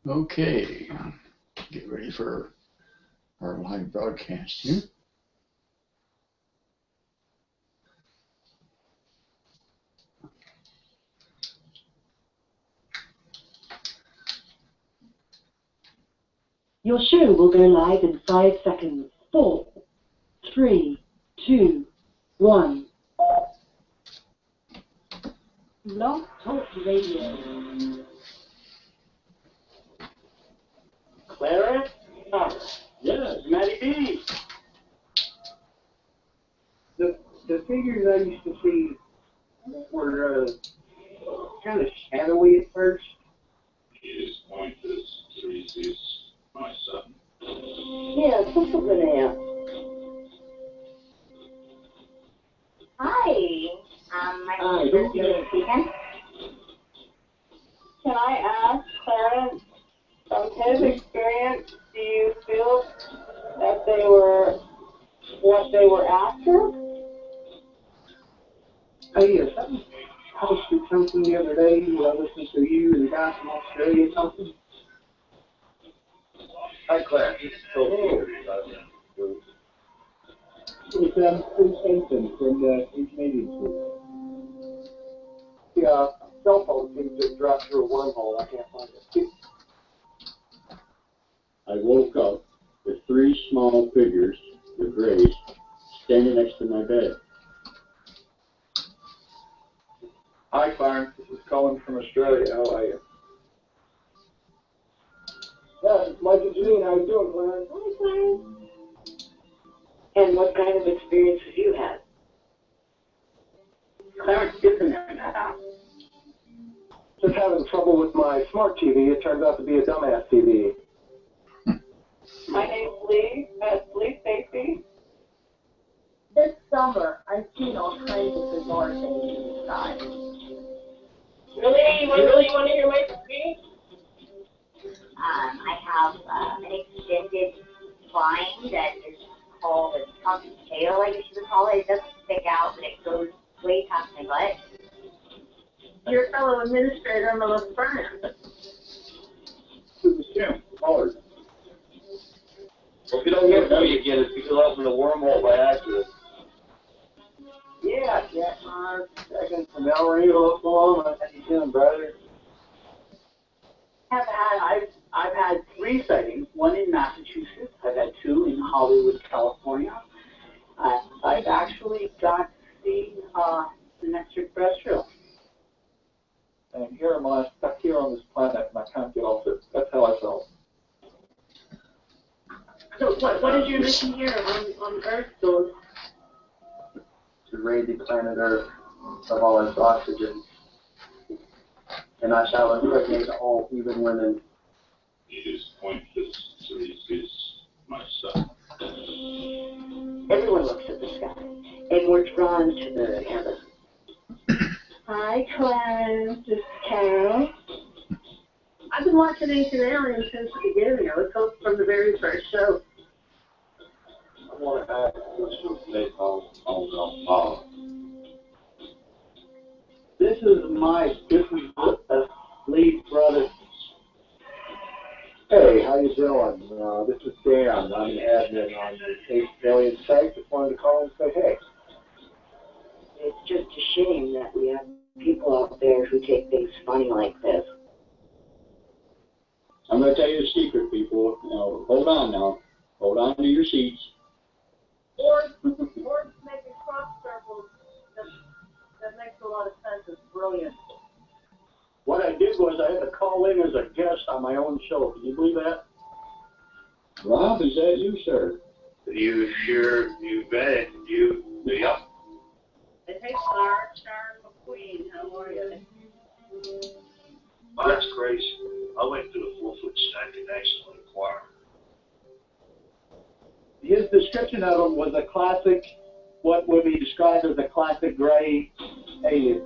Okay, get ready for our live broadcast here. Your show will go live in 5 seconds. 4, 3, 2, 1. Blog Talk Radio. Clarence? Yes, Matty B. The figures I used to see were kind of shadowy at first. His point is, Therese is my son. Yes, what's up with that? Hi. My name is Susan. Can I ask Clarence, from his experience, do you feel that they were what they were after? Oh, yes, I posted something the other day. I listened to you and the guy from Australia something. Hi, Clarence. This is Phil Peters. It's Bruce Henson from the Canadian School. The cell phone seems to have dropped through a wormhole. I can't find it. I woke up with 3 small figures with grays standing next to my bed. Hi, Clarence. This is Colin from Australia. How are you? Yeah, Mike and Janine, how you doing, Clarence? Hi, Clarence. And what kind of experience have you had? Clarence gets in there now. Just having trouble with my smart TV. It turns out to be a dumbass TV. My name's Lee. That's Lee Stacy. This summer, I've seen all kinds of bizarre things in the sky. Really? You really want to hear my speech? I have an extended spine that is called a tucked tail, I guess you would call it. It doesn't stick out, but it goes way past my butt. Your fellow administrator, Melissa Burnham. This is Jim. Pollard. Well, if you don't get me again, it's because I opened a wormhole by accident. Yeah, Jack Mars, second from El Rio, Oklahoma. How you doing, brother? I've had 3 sightings, one in Massachusetts, I've had 2 in Hollywood, California. I've actually got to see an extraterrestrial. And here am I, stuck here on this planet, and I can't get off it. That's how I felt. So what is your mission here on Earth, though? To raid the planet Earth of all its oxygen. And I shall impregnate all human women. His point is, Therese is my son. Everyone looks at the sky, and we're drawn to the heaven. Hi, Clarence. This is Carol. I've been watching Ancient Aliens since the beginning. I was hooked from the very first show. I want to ask This is Mike. This is Lee's brother. Hey, how you doing? This is Dan. I'm an admin on the Ancient Alien site. Just wanted to call and say hey. It's just a shame that we have people out there who take things funny like this. I'm going to tell you a secret, people. Now, hold on now. Hold on to your seats. Or making crop circles that makes a lot of sense. It's brilliant. What I did was I had to call in as a guest on my own show. Can you believe that? Rob, is that you, sir? You sure, you bet. Yep. Hey, Clark, Sharon McQueen, how are you? Well, that's crazy. I went to the 4-foot stack in National Enquirer. His description of him was a classic, what would be described as a classic gray alien.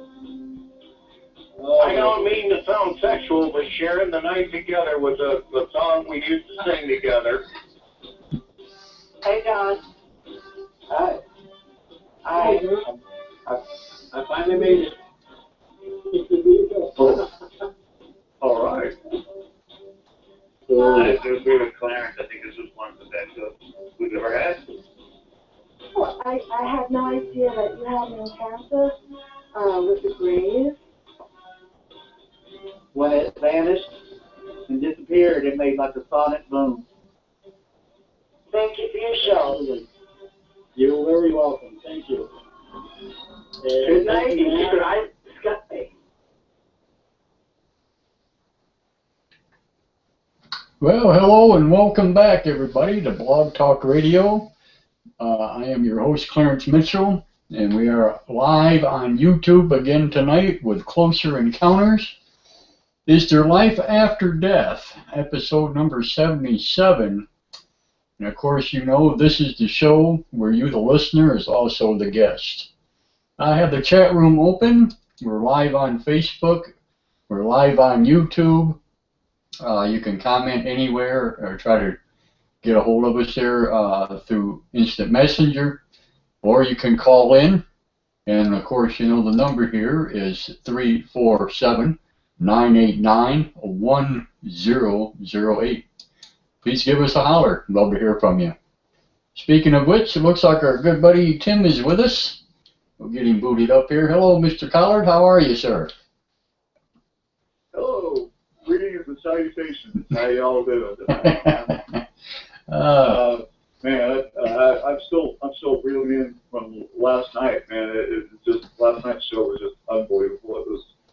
I don't mean to sound sexual, but sharing the night together was the song we used to sing together. Hey, John. Hi. I finally made it. All right. Nice to agree with Clarence. I think this was one of the best shows we've ever had. Well, I had no idea that you had an encounter with the Greys. When it vanished and disappeared, it made like a sonic boom. Thank you for your show. You're very welcome. Thank you. Good night. Good night, Scott. Well, hello and welcome back, everybody, to Blog Talk Radio. I am your host, Clarence Mitchell, and we are live on YouTube again tonight with Closer Encounters. Is There Life After Death? Episode number 77. And of course, you know, this is the show where you, the listener, is also the guest. I have the chat room open. We're live on Facebook. We're live on YouTube. You can comment anywhere or try to get a hold of us there through Instant Messenger, or you can call in. And of course, you know, the number here is 347-989-1008. Please give us a holler. Love to hear from you. Speaking of which, it looks like our good buddy Tim is with us. We'll get him booted up here. Hello, Mr. Collard. How are you, sir? Hello. Greetings and salutations. How y'all doing tonight? Man, I'm still reeling in from last night, man. It just last night's show was just unbelievable.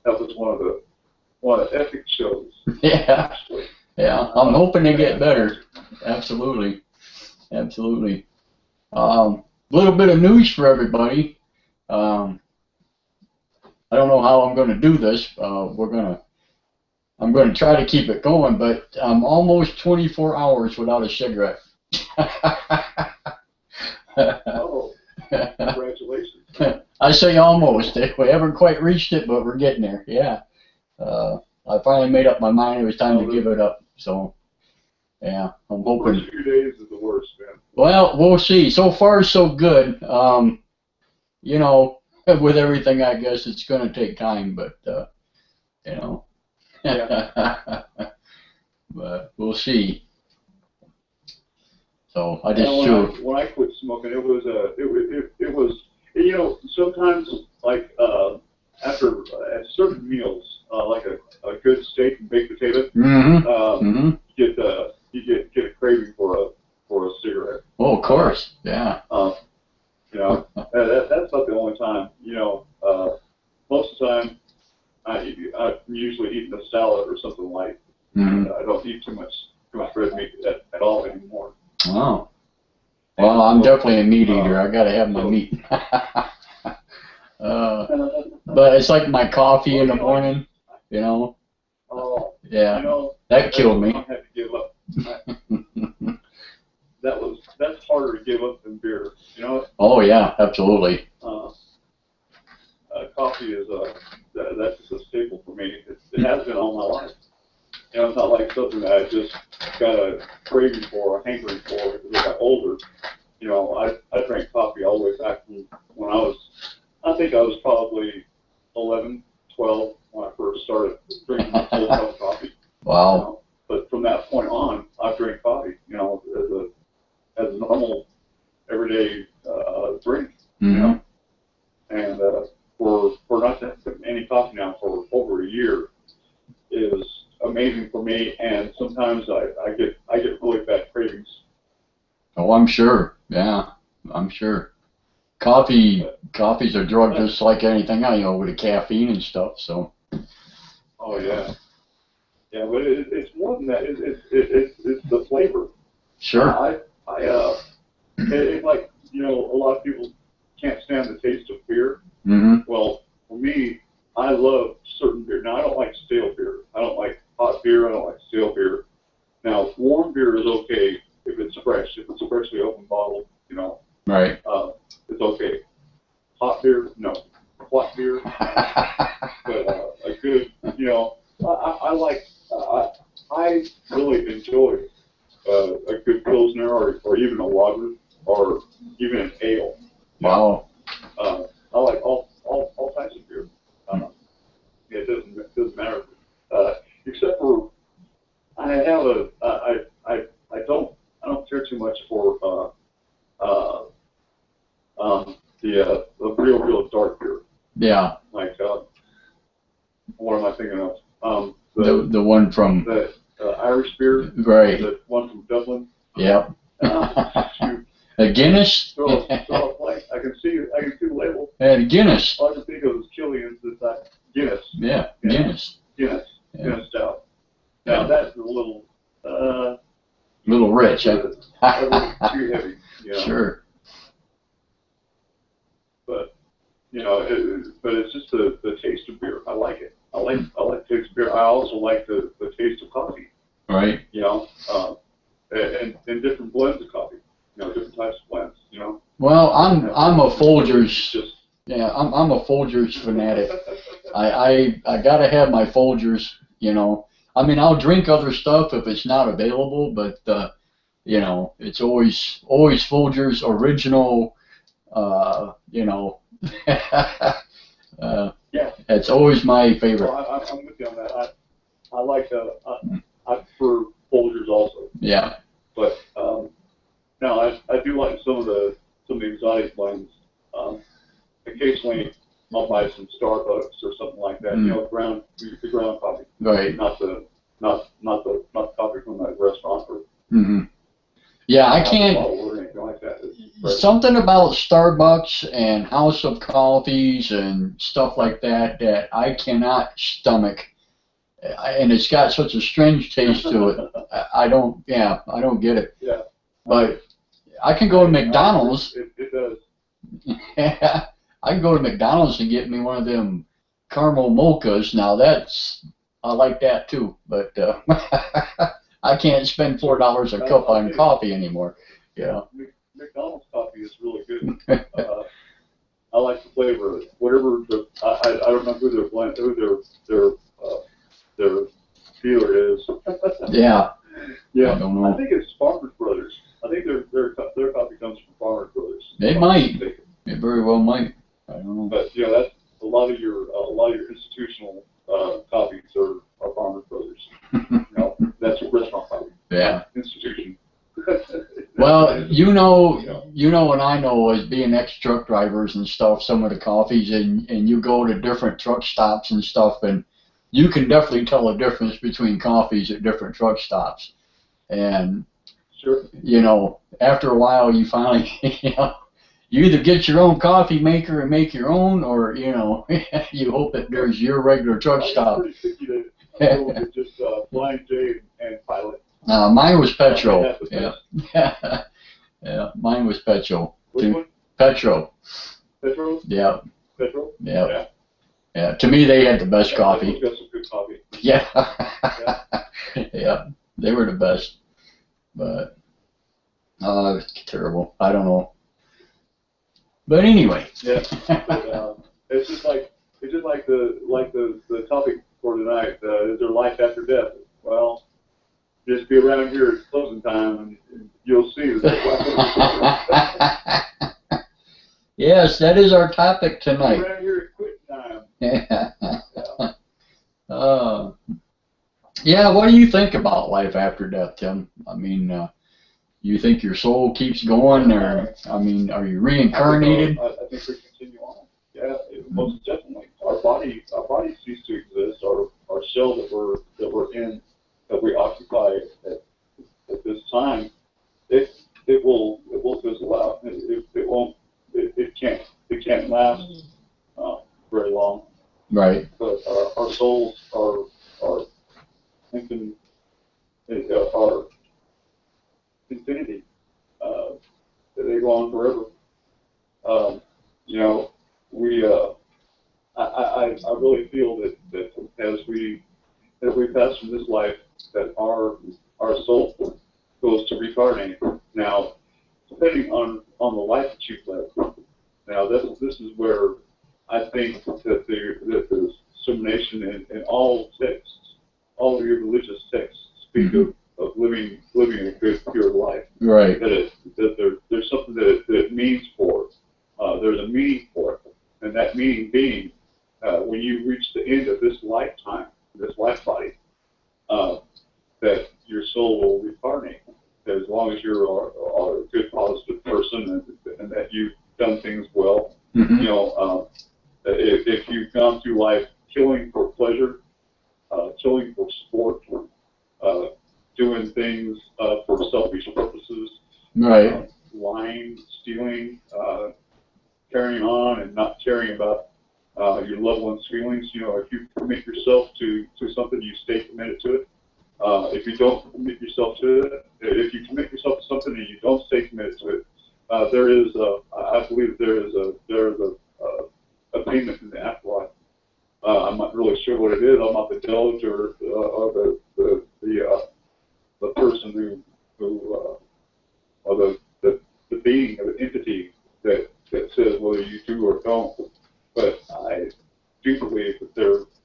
That was one of the epic shows. Yeah. Actually. Yeah. I'm hoping to get better. Absolutely. Absolutely. Little bit of news for everybody. I don't know how I'm going to do this. I'm going to try to keep it going, but I'm almost 24 hours without a cigarette. Oh, congratulations. I say almost. We haven't quite reached it, but we're getting there. Yeah. I finally made up my mind it was time to give it up. So, yeah, I'm hoping. The first few days is the worst, man. Well, we'll see. So far, so good. You know, with everything, I guess it's going to take time, but, you know. Yeah. But we'll see. So I just when I quit smoking, it was you know, sometimes like after at certain meals like a good steak and baked potato, you get a craving for a cigarette. Oh, of course, yeah. You know, that's not the only time. You know, most of the time I'm usually eating a salad or something light. I don't eat too much red meat at all anymore. Wow. Well, I'm definitely a meat eater. I gotta have my meat. But it's like my coffee in the morning, you know. Yeah. You know, that killed me. I had to give up. That's harder to give up than beer, you know. Oh yeah, absolutely. Coffee is that's just a staple for me. It has been all my life. You know, it's not like something that I just got a craving for, a hankering for as I got older. You know, I drank coffee all the way back from when I think I was probably 11, 12 when I first started drinking full cup of coffee. Wow. You know? But from that point on, I've drank coffee, you know, as a normal, everyday drink. You know? And for not to have any coffee now for over a year is amazing for me, and sometimes I get really bad cravings. Oh, I'm sure. Yeah, I'm sure. Coffee's a drug just like anything else, you know, with the caffeine and stuff. So. Oh yeah. Yeah, but it's more than that. It's the flavor. Sure. It's like, you know, a lot of people can't stand the taste of beer. Well, for me, I love certain beer. Now, I don't like stale beer. I don't like hot beer. I don't like stale beer. Now, warm beer is okay if it's fresh. If it's a freshly opened bottle, you know. Right. It's okay. Hot beer, no. Flat beer, but a good, you know, I really enjoy a good Pilsner or even a lager or even an ale. Wow. I like all types of beer. It doesn't matter, except for I what am I thinking of? The one from The Irish beer. right. The one from Dublin. Yep. Shoot. A Guinness. Throw a blank. I can see the label. And Guinness. All I can think of is Killian's. This Guinness. Yeah, Guinness. Guinness. Yeah. Guinness stout. Now that's a little. Little rich, huh? A little too heavy. You know? Sure. But you know, but it's just the taste of beer. I like it. I like the taste of beer. I also like the taste of coffee. Right. You know, and different blends of coffee. You know, different types of blends. You know. Well, I'm a Folgers. Just Yeah, I'm a Folgers fanatic. I gotta have my Folgers. You know, I mean, I'll drink other stuff if it's not available, but you know, it's always Folgers original. You know, yeah. It's always my favorite. Well, I'm with you on that. I like I prefer Folgers also. Yeah. But no, I do like some of the exotic blends. Occasionally, I'll buy some Starbucks or something like that. You know, the ground coffee. Right. Not the coffee from that restaurant or. Mm-hmm. Yeah, I can't. Or anything like that. Something about Starbucks and House of Coffees and stuff like that that I cannot stomach, and it's got such a strange taste to it. I don't get it. Yeah. But I can go to McDonald's. It does. I can go to McDonald's and get me one of them caramel mochas. Now I like that too, but I can't spend $4 a cup on coffee anymore. Yeah. McDonald's coffee is really good. I like the flavor of it. Whatever I don't know who their blend, who their dealer is. Yeah. Yeah. I don't know. I think it's Farmers Brothers. I think their coffee comes from Farmers Brothers. They might. It very well might. I don't know. But yeah, that's a lot of your institutional coffees are Farmers Brothers. You know, that's a restaurant coffee. Yeah. Institution. Well, you know, and I know as being ex-truck drivers and stuff, some of the coffees, and you go to different truck stops and stuff, and you can definitely tell a difference between coffees at different truck stops. And, sure. You know, after a while, you finally, you either get your own coffee maker and make your own, or, you know, you hope that there's your regular truck stop. I'm pretty picky to go with just Blind J and Pilot. Mine was Petro. Yeah. Yeah, mine was Petro. Which one? Petro. Petro? Yeah. Petro? Yeah. Yeah. To me, they had the best coffee. Got some good coffee. Yeah. Yeah. They were the best. But it was terrible. I don't know. But anyway. Yeah. But, it's just like the topic for tonight. Is there life after death? Well, just be around here at closing time, and you'll see that. Yes, that is our topic tonight. Around here at quitting time. Yeah, what do you think about life after death, Tim? I mean, you think your soul keeps going, or I mean, are you reincarnated? I think we continue on. Yeah, most definitely. Our body cease to exist. Our shell that we're in, that we occupy at this time, it will fizzle out. It can't last very long. Right. But our souls are thinking are infinity. They go on forever. You know, I really feel that as we pass from this life, that our soul goes to reincarnate. Now, depending on the life that you've lived. Now, this is where I think that the dissemination in all texts, all of your religious texts, speak of living a good, pure life. Right. That there's something that it means for. There's a meaning for it, and that meaning being when you reach the end of this lifetime, this life body, that your soul will reincarnate. As long as you're a good, positive person, and that you've done things well. Mm-hmm. You know, if you've gone through life killing for pleasure, killing for sport, doing things for selfish purposes, Right. lying, stealing, carrying on and not caring about your loved one's feelings. You know, if you commit yourself to something, you stay committed to it. If you don't commit yourself to it, if you commit yourself to something and you don't stay committed to it, there is I believe there is a payment in the afterlife. I'm not really sure what it is. I'm not the judge or the person or the being or the entity that says whether you do or don't. But I do believe that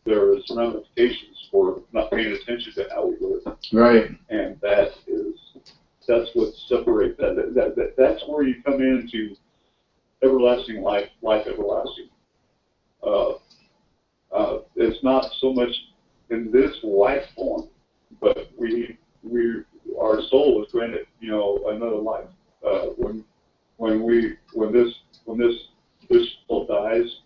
there is ramifications for not paying attention to how we live. Right. And that's what separates that's where you come into everlasting life everlasting. It's not so much in this life form, but our soul is granted, you know, another life. When this soul dies,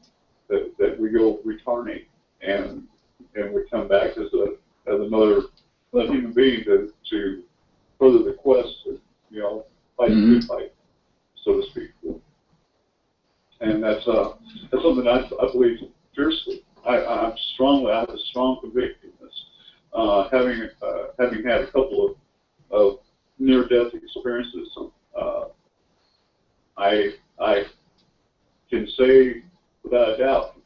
that we go reincarnate and we come back as another human being to further the quest, you know, fight the good fight, so to speak. And that's something I believe fiercely. I have a strong conviction in this. Having had a couple of near-death experiences, I can say without a doubt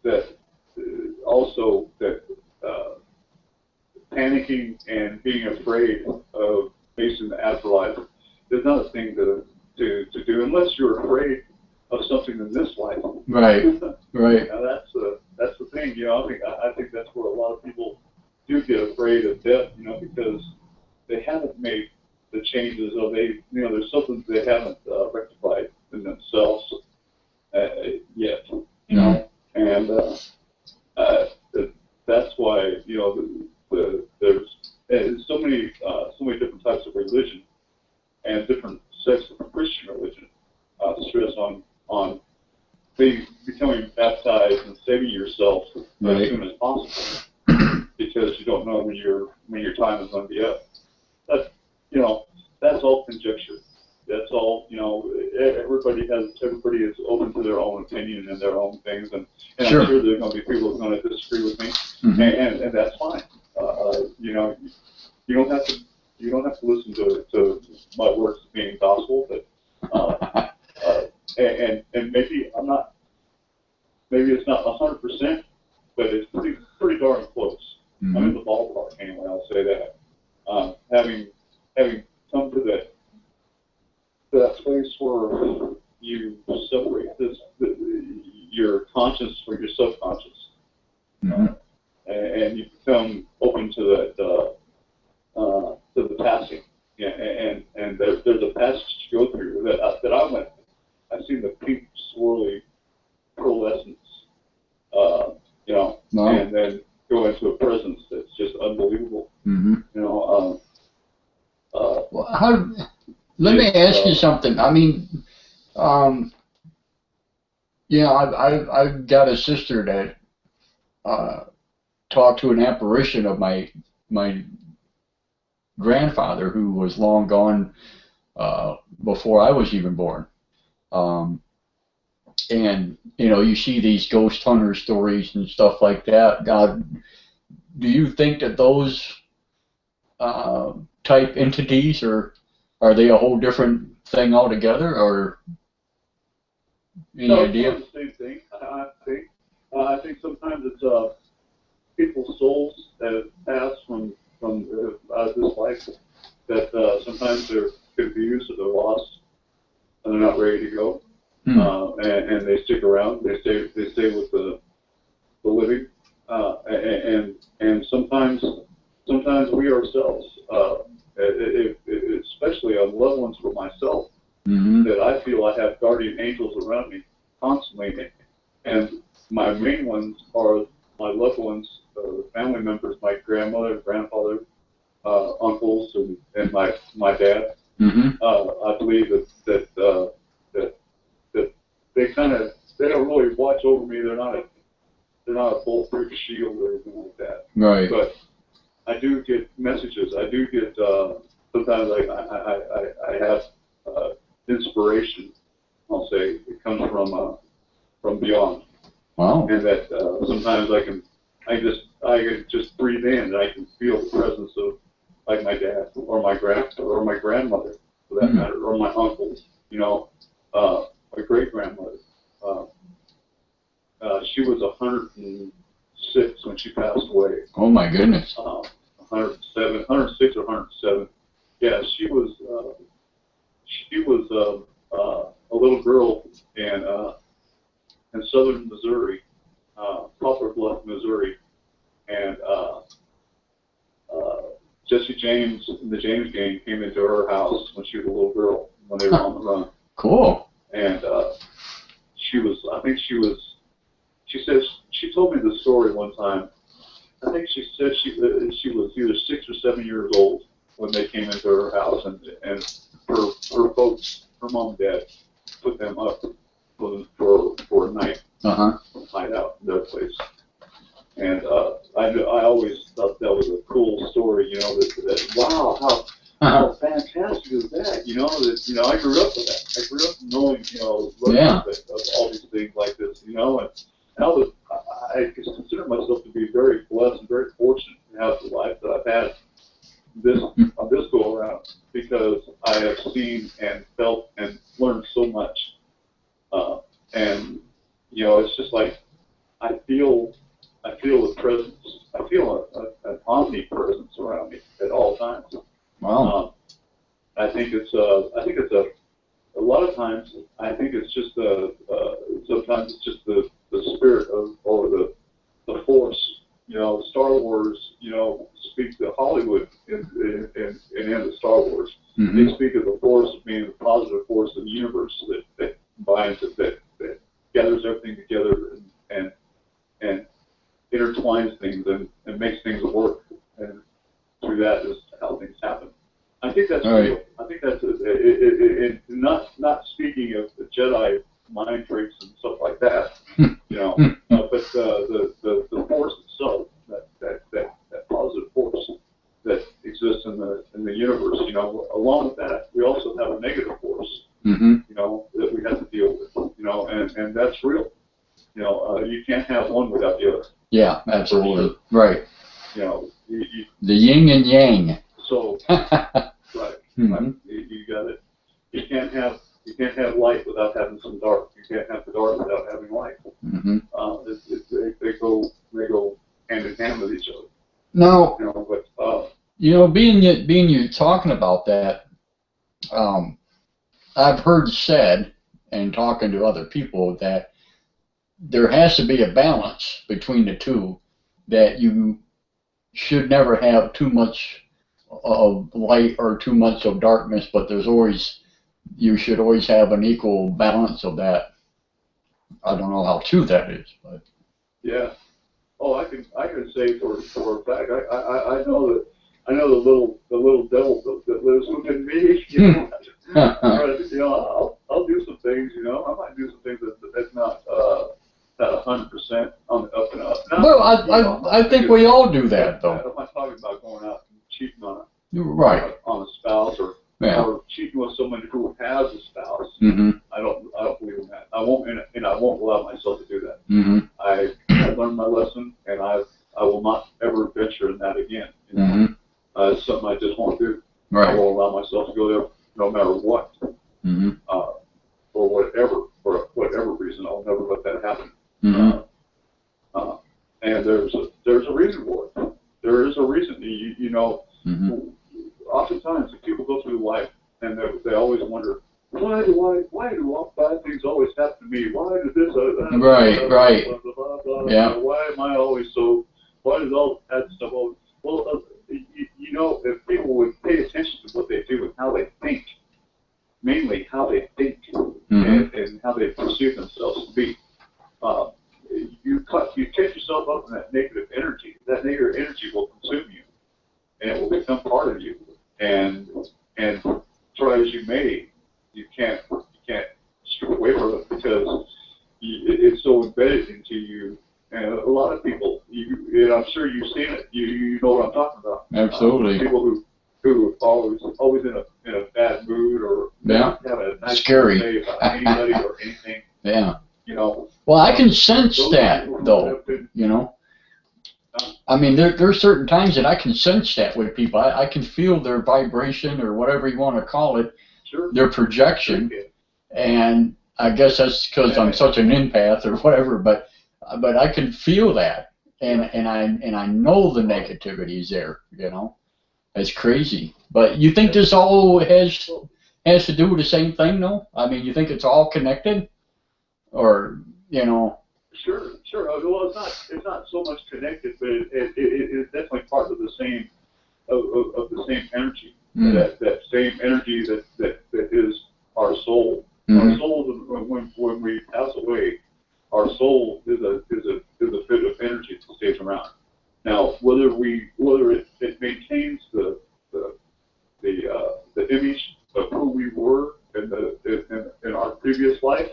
that also that panicking and being afraid of facing the afterlife is not a thing to do unless you're afraid of something in this life. Right. Right. Now that's the thing. You know, I think that's where a lot of people do get afraid of death. You know, because they haven't made the changes, or there's something they haven't rectified in themselves yet. You know, and that's why, you know, there's so many different types of religion and different sects of Christian religion stress on becoming baptized and saving yourself as soon as possible, because you don't know when your time is going to be up. That's all conjecture. That's all, you know. Everybody is open to their own opinion and their own things, and Sure. I'm sure there's going to be people who are going to disagree with me, and that's fine. You know, you don't have to listen to my words being gospel, but and maybe it's not 100%, but it's pretty darn close. I'm in the ballpark anyway. I'll say that. Having come to that place where you separate your conscious from your subconscious, and you become open to that to the passing. Yeah, and there's a passage to go through that I went. I've seen the pink swirly pearlescence, you know, and then go into a presence that's just unbelievable. You know. Well, let me ask you something. I mean, you know, I've got a sister that talked to an apparition of my grandfather, who was long gone before I was even born. And you know, you see these ghost hunter stories and stuff like that. Do you think that those type entities, or are they a whole different thing altogether, or any idea? It's the same thing. I think sometimes it's people's souls that have passed from out of this life, that sometimes they're confused or they're lost and they're not ready to go, and they stick around. They stay with the living, and sometimes we ourselves, especially on loved ones for myself, that I feel I have guardian angels around me constantly, and my main ones are my loved ones, family members, my grandmother, grandfather, uncles, and my dad. I believe that they don't really watch over me. They're not they're not a bulletproof shield or anything like that. Right. But I do get messages. I do get sometimes I have inspiration. I'll say it comes from beyond. Wow. And that sometimes I can just breathe in and I can feel the presence of like my dad or my grandmother for that matter, or my uncle. You know, my great grandmother. She was 106 when she passed away. Oh my goodness. 106 or 107. Yeah, she was a little girl in southern Missouri, Poplar Bluff, Missouri, and Jesse James and the James gang came into her house when she was a little girl when they were on the run. Cool. And she told me the story one time. I think she said she was either 6 or 7 years old when they came into her house, and her folks, her mom and dad, put them up for a night, night out in their place. And I always thought that was a cool story, you know, that wow, how fantastic is that? You know, I grew up with that. I grew up knowing, you know, of all these things like this, you know, and I consider myself to be very blessed and very fortunate to have the life that I've had on this go around, because I have seen and felt and learned so much. And you know, it's just like I feel the presence. I feel an omnipresence around me at all times. Wow. I think it's a lot of times. I think it's just sometimes it's just the spirit or the force. You know, Star Wars. You know, speak to Hollywood and the Star Wars. Mm-hmm. They speak of the force being the positive force of the universe that combines that gathers everything together and intertwines things and makes things work. And through that is how things happen. I think that's real. I think that's not speaking of the Jedi mind tricks and stuff like that, you know, but the force itself, that positive force that exists in the universe, you know. Along with that, we also have a negative force, you know, that we have to deal with, you know, and that's real. You know, you can't have one without the other. Yeah, absolutely. Right. You know, the yin and yang. So, right. You got it. You can't have light without having some dark. You can't have the dark without having light. They go hand in hand with each other. Now, you know, but you know, being you talking about that, I've heard said and talking to other people that there has to be a balance between the two, that you should never have too much of light or too much of darkness, but you should always have an equal balance of that. I don't know how true that is, but yeah. Oh, I can say for a fact, I know the little devil that lives within me. You know, you know, I'll do some things. You know, I might do some things that's not 100% on the up and up. Well, I think we all do that, though. I'm not talking about going out and cheating on a spouse or cheating with someone who has a spouse. I don't believe in that. I won't allow myself to do that. I learned my lesson, and I will not ever venture in that again. You know? It's something I just won't do. I won't allow myself to go there no matter what. For whatever reason, I'll never let that happen. And there's a reason for it. There is a reason. You know, oftentimes people go through life and they always wonder, why do all bad things always happen to me? Why did this? Right. Blah, blah, yeah. Why am I always so? Why does all that stuff always? Well, you know, if people would pay attention to what they do and how they think, mainly how they think and how they perceive themselves to be. You take yourself up in that negative energy. That negative energy will consume you, and it will become part of you. And try as you may, you can't strip away from it because it's so embedded into you. And a lot I'm sure you've seen it. You know what I'm talking about. Absolutely. People who are always in a bad mood or Yeah. have a nice Scary. thing to say about anybody or anything. Yeah. You know. Well, I can sense Those that, people who though, have been- you know. I mean, there's certain times that I can sense that with people. I can feel their vibration or whatever you want to call it, Sure. their projection. And I guess that's because I'm such an empath or whatever, but I can feel that, and I know the negativity is there, you know. It's crazy. But you think this all has to do with the same thing, though? I mean, you think it's all connected, or you know? Sure. Well, it's not so much connected, but it is definitely part of the same of the same energy. That same energy that is our soul. Our soul, when we pass away, our soul is a bit of energy that stays around. Now, whether it maintains the image of who we were in our previous life,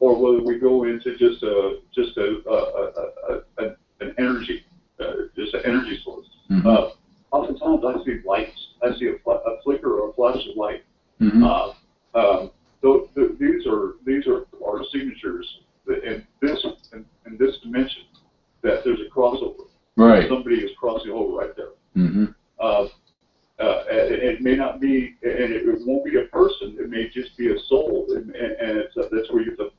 or whether we go into just an energy, just an energy source. Oftentimes, I see lights. I see a flicker or a flash of light. These are our signatures in this dimension, that there's a crossover. Right. Somebody is crossing over right there. It may not be, and it won't be a person. It may just be a soul, and that's where you get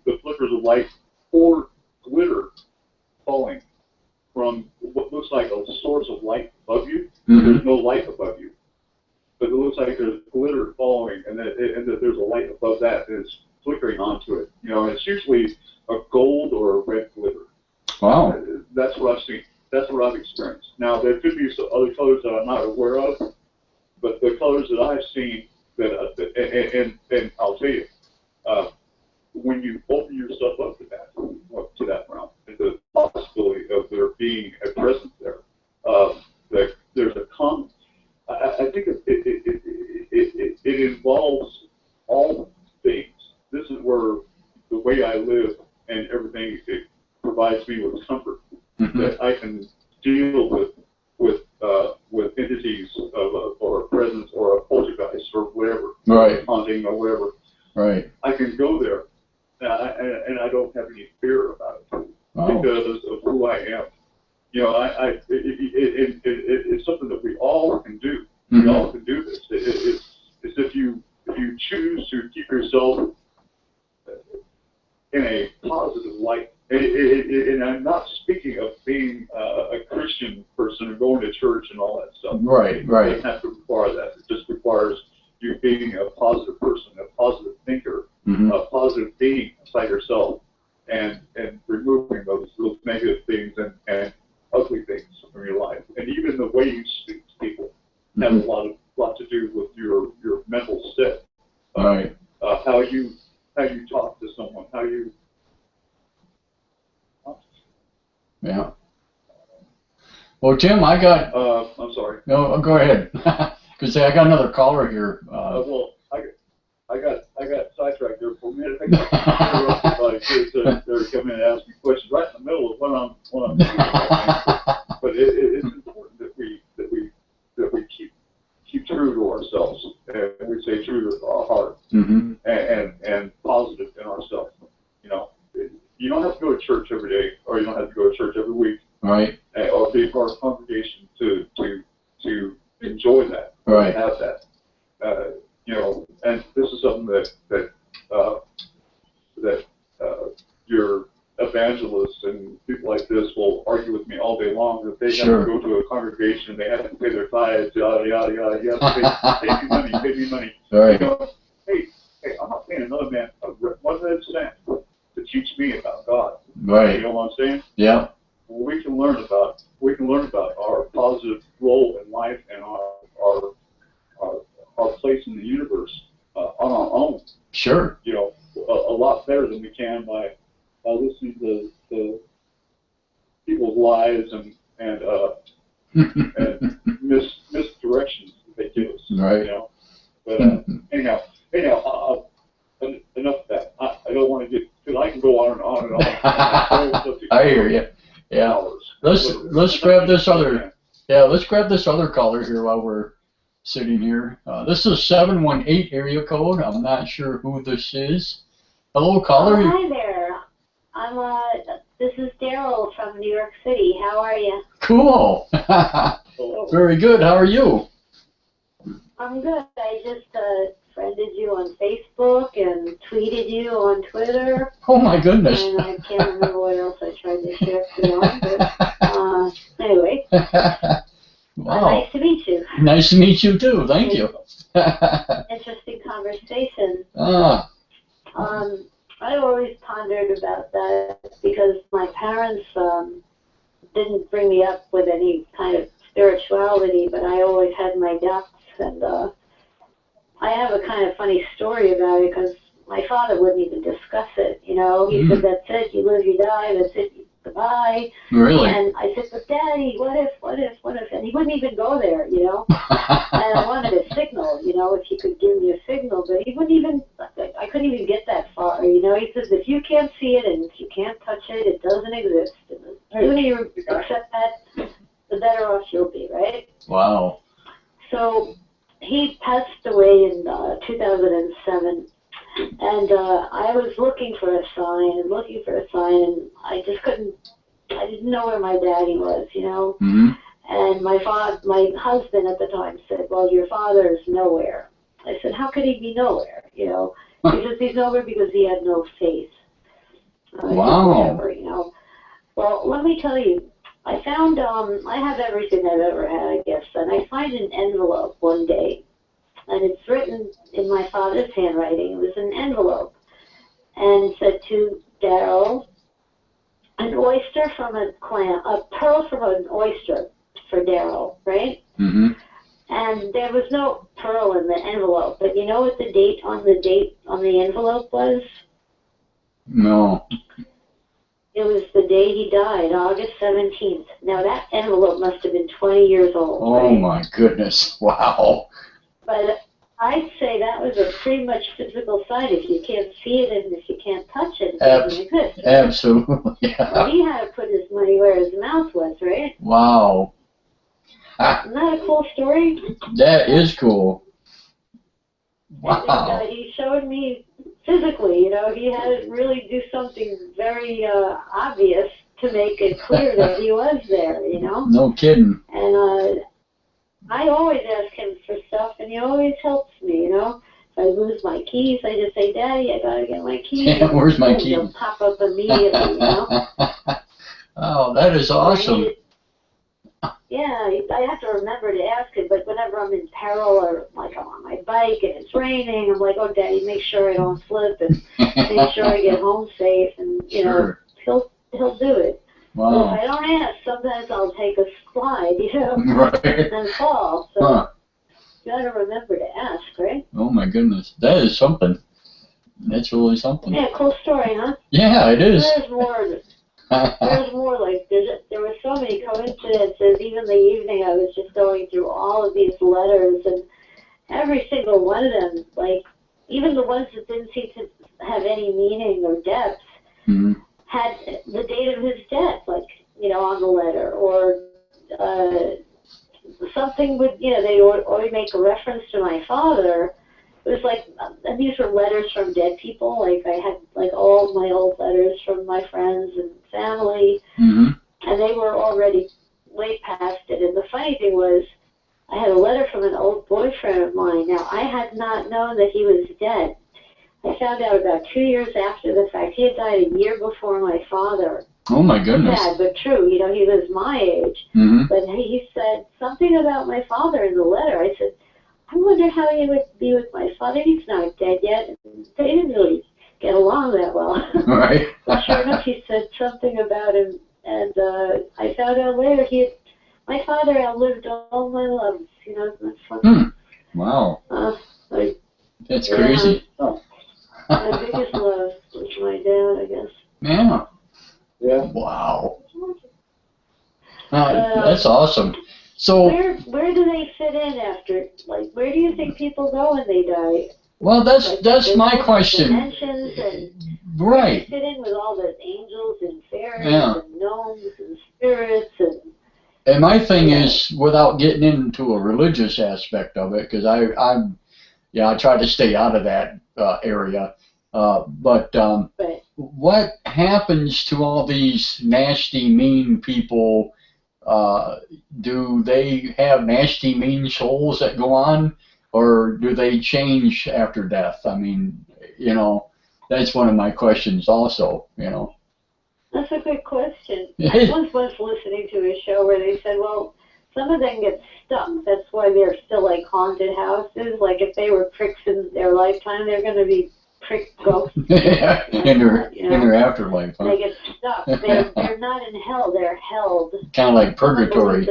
the flickers of light or glitter falling from what looks like a source of light above you. There's no light above you, but it looks like there's glitter falling, and that there's a light above that that's flickering onto it. You know, it's usually a gold or a red glitter. Wow. That's what I've seen. That's what I've experienced. Now, there could be some other colors that I'm not aware of, but the colors that I've seen, and I'll tell you, when you open yourself up to that realm, the possibility of there being a presence there, that there's a common. I think it involves all things. This is where the way I live and everything, it provides me with comfort that I can deal with entities or a presence or a poltergeist or whatever, right, haunting or whatever. Right. I can go there, and I don't have any fear about it because of who I am. You know, it's something that we all can do. We all can do this. It's if you choose to keep yourself in a positive light. And I'm not speaking of being a Christian person and going to church and all that stuff. Right. It doesn't have to require that. It just requires you being a positive person, a positive thinker, a positive being inside yourself, and removing those negative things and ugly things from your life. And even the way you speak to people has a lot to do with your mental state. Right. How you talk to someone, how you. Yeah. Well, Tim, I got. I'm sorry. No, go ahead. Because I got another caller here. Well, I got sidetracked there for a minute. I got kids that are coming and asking questions right in the middle of what I'm doing. But it's important that we keep true to ourselves, and we stay true to our heart, and positive in ourselves. You know, you don't have to go to church every day, or you don't have to go to church every week, right? Or be part of a congregation to enjoy that, right? Have that. You know, and this is something that your evangelists and people like this will argue with me all day long that they have to go to a congregation, they have to pay their tithes, yada yada yada. You have to pay me money. Right. You know, hey, I'm not paying another man one red cent to teach me about God. Right. You know what I'm saying? Yeah. We can learn about our positive role in life and our place in the universe on our own. Sure. You know, a lot better than we can by listening to people's lives and misdirections that they give us. Right. You know. But anyhow, enough of that. I don't want to get, because I can go on and on and on. I hear you. Yeah. let's grab this other. Yeah, let's grab this other caller here while we're sitting here. This is 718 area code. I'm not sure who this is. Hello, caller. Oh, hi there. This is Daryl from New York City. How are you? Cool. Very good. How are you? I'm good. I just friended you on Facebook and tweeted you on Twitter. Oh my goodness. And I can't remember what else I tried to share you on, but anyway. Wow. Nice to meet you. Nice to meet you too. Thank you. Interesting conversation. I always pondered about that because my parents didn't bring me up with any kind of spirituality, but I always had my doubts, and I have a kind of funny story about it because my father wouldn't even discuss it. You know, he said, "That's it. You live, you die. That's it. Goodbye." Really? And I said, "But Daddy, what if? And he wouldn't even go there, you know. And I wanted a signal, you know, if he could give me a signal, but he wouldn't even, I couldn't even get that far, you know. He says, if you can't see it and if you can't touch it, it doesn't exist. And the sooner you accept that, the better off you'll be, right?" Wow. So he passed away in 2007. And I was looking for a sign, and I just I didn't know where my daddy was, you know. Mm-hmm. And my husband at the time said, "Well, your father's nowhere." I said, "How could he be nowhere?" You know, he says he's nowhere because he had no faith. Wow. Whatever, you know. Well, let me tell you, I found, I have everything I've ever had, I guess, and I find an envelope one day. And it's written in my father's handwriting. It was an envelope. And it said to Daryl, an oyster from a clam, a pearl from an oyster for Daryl, right? Mm-hmm. And there was no pearl in the envelope. But you know what the date on the envelope was? No. It was the day he died, August 17th. Now that envelope must have been 20 years old. Oh right? my goodness. Wow. But I'd say that was a pretty much physical sign. If you can't see it and if you can't touch it, it doesn't exist. Absolutely. Yeah. Well, he had to put his money where his mouth was, right? Wow. Isn't that a cool story? That is cool. Wow. And, he showed me physically, you know, he had to really do something very obvious to make it clear that he was there, you know? No kidding. And I always ask him for stuff, and he always helps me, you know? If I lose my keys, I just say, "Daddy, I gotta get my keys." Yeah, where's my keys? He'll pop up immediately, you know? Oh, that is awesome. Yeah, I have to remember to ask him, but whenever I'm in peril or like I'm on my bike and it's raining, I'm like, "Oh, Daddy, make sure I don't slip and make sure I get home safe," and you know, he'll do it. Wow. But if I don't ask, sometimes I'll take a slide, you know, right. and fall. So you gotta remember to ask, right? Oh my goodness, that is something. That's really something. Yeah, cool story, huh? Yeah, it is. There's more. There's more. Like there were so many coincidences. Even the evening, I was just going through all of these letters, and every single one of them, like even the ones that didn't seem to have any meaning or depth, had the date of his death, like, you know, on the letter, or something would, you know, they would make a reference to my father. It was like, and these were letters from dead people. Like I had like all my old letters from my friends and family, and they were already way past it. And the funny thing was, I had a letter from an old boyfriend of mine. Now, I had not known that he was dead. I found out about 2 years after the fact. He had died a year before my father. Oh my goodness. Sad, but true. You know, he was my age. But he said something about my father in the letter. I said, I wonder how he would be with my father. He's not dead yet. They didn't really get along that well. Right. But sure enough, he said something about him. And I found out later my father outlived all my loves. You know, isn't that funny? Wow. That's yeah, crazy. My biggest love was my dad, I guess. Yeah. Yeah. Wow. That's awesome. So where do they fit in after? Like, where do you think people go when they die? Well, that's There's my multiple question. Dimensions and Right. fit in with all the angels and fairies Yeah. and gnomes and spirits and. And my thing is, without getting into a religious aspect of it, because I try to stay out of that area. But Right. what happens to all these nasty, mean people? Do they have nasty, mean souls that go on, or do they change after death? I mean, you know, that's one of my questions also, you know. That's a good question. I once was listening to a show where they said, well, some of them get stuck. That's why they're still like haunted houses. Like if they were pricks in their lifetime, they're going to be prick ghosts. Yeah, in their afterlife, huh? They get stuck. They're not in hell. They're held. Kind of like purgatory.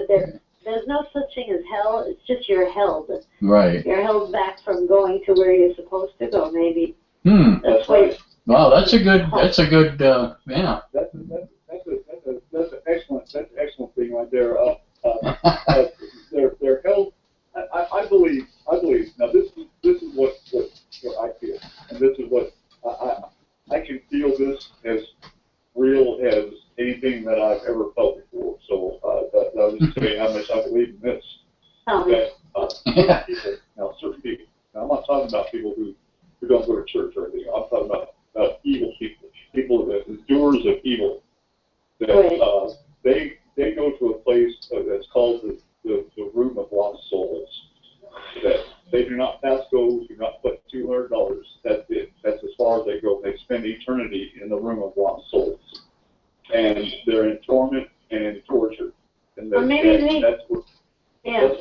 There's no such thing as hell. It's just you're held. Right. You're held back from going to where you're supposed to go. Maybe. That's right. Wow, that's a good. Yeah. That's an excellent thing right there. They're held. I believe. Now this is what I feel, and this is what I can feel this as real as anything that I've ever felt before. So that I was just saying how much I believe in this. That certain people. Now I'm not talking about people who don't go to church or anything. I'm talking about evil people that are doers of evil. That they go to a place that's called the room of lost souls. That they do not pass go, do not put $200. That's it. That's as far as they go. They spend eternity in the room of lost souls, and they're in torment and in torture. And that's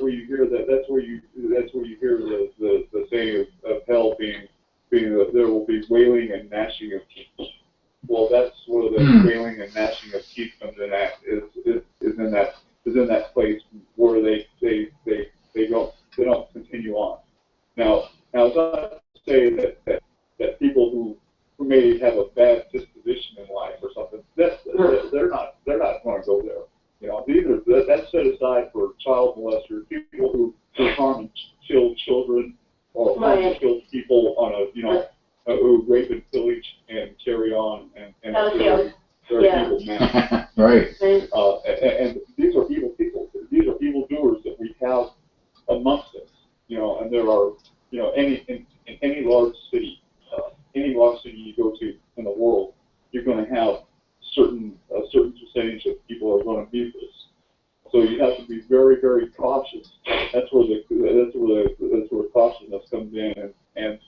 where you hear that. That's where you hear the saying of hell being that there will be wailing and gnashing of teeth. Well, that's where the wailing and gnashing of teeth comes in at is in that place where they don't continue on. Now it's not to say that people who may have a bad disposition in life or something, they're not going to go there. You know, that's set aside for child molesters, people who harm and kill children, or harm and kill people on who rape and pillage and carry on and they're evil men. Right. And these are evil people. These are evil doers that we have amongst us. You know, and there are, you know, in any large city you go to in the world, you're going to have a certain percentage of people are going to be this. So you have to be very, very cautious. That's where cautiousness comes in, and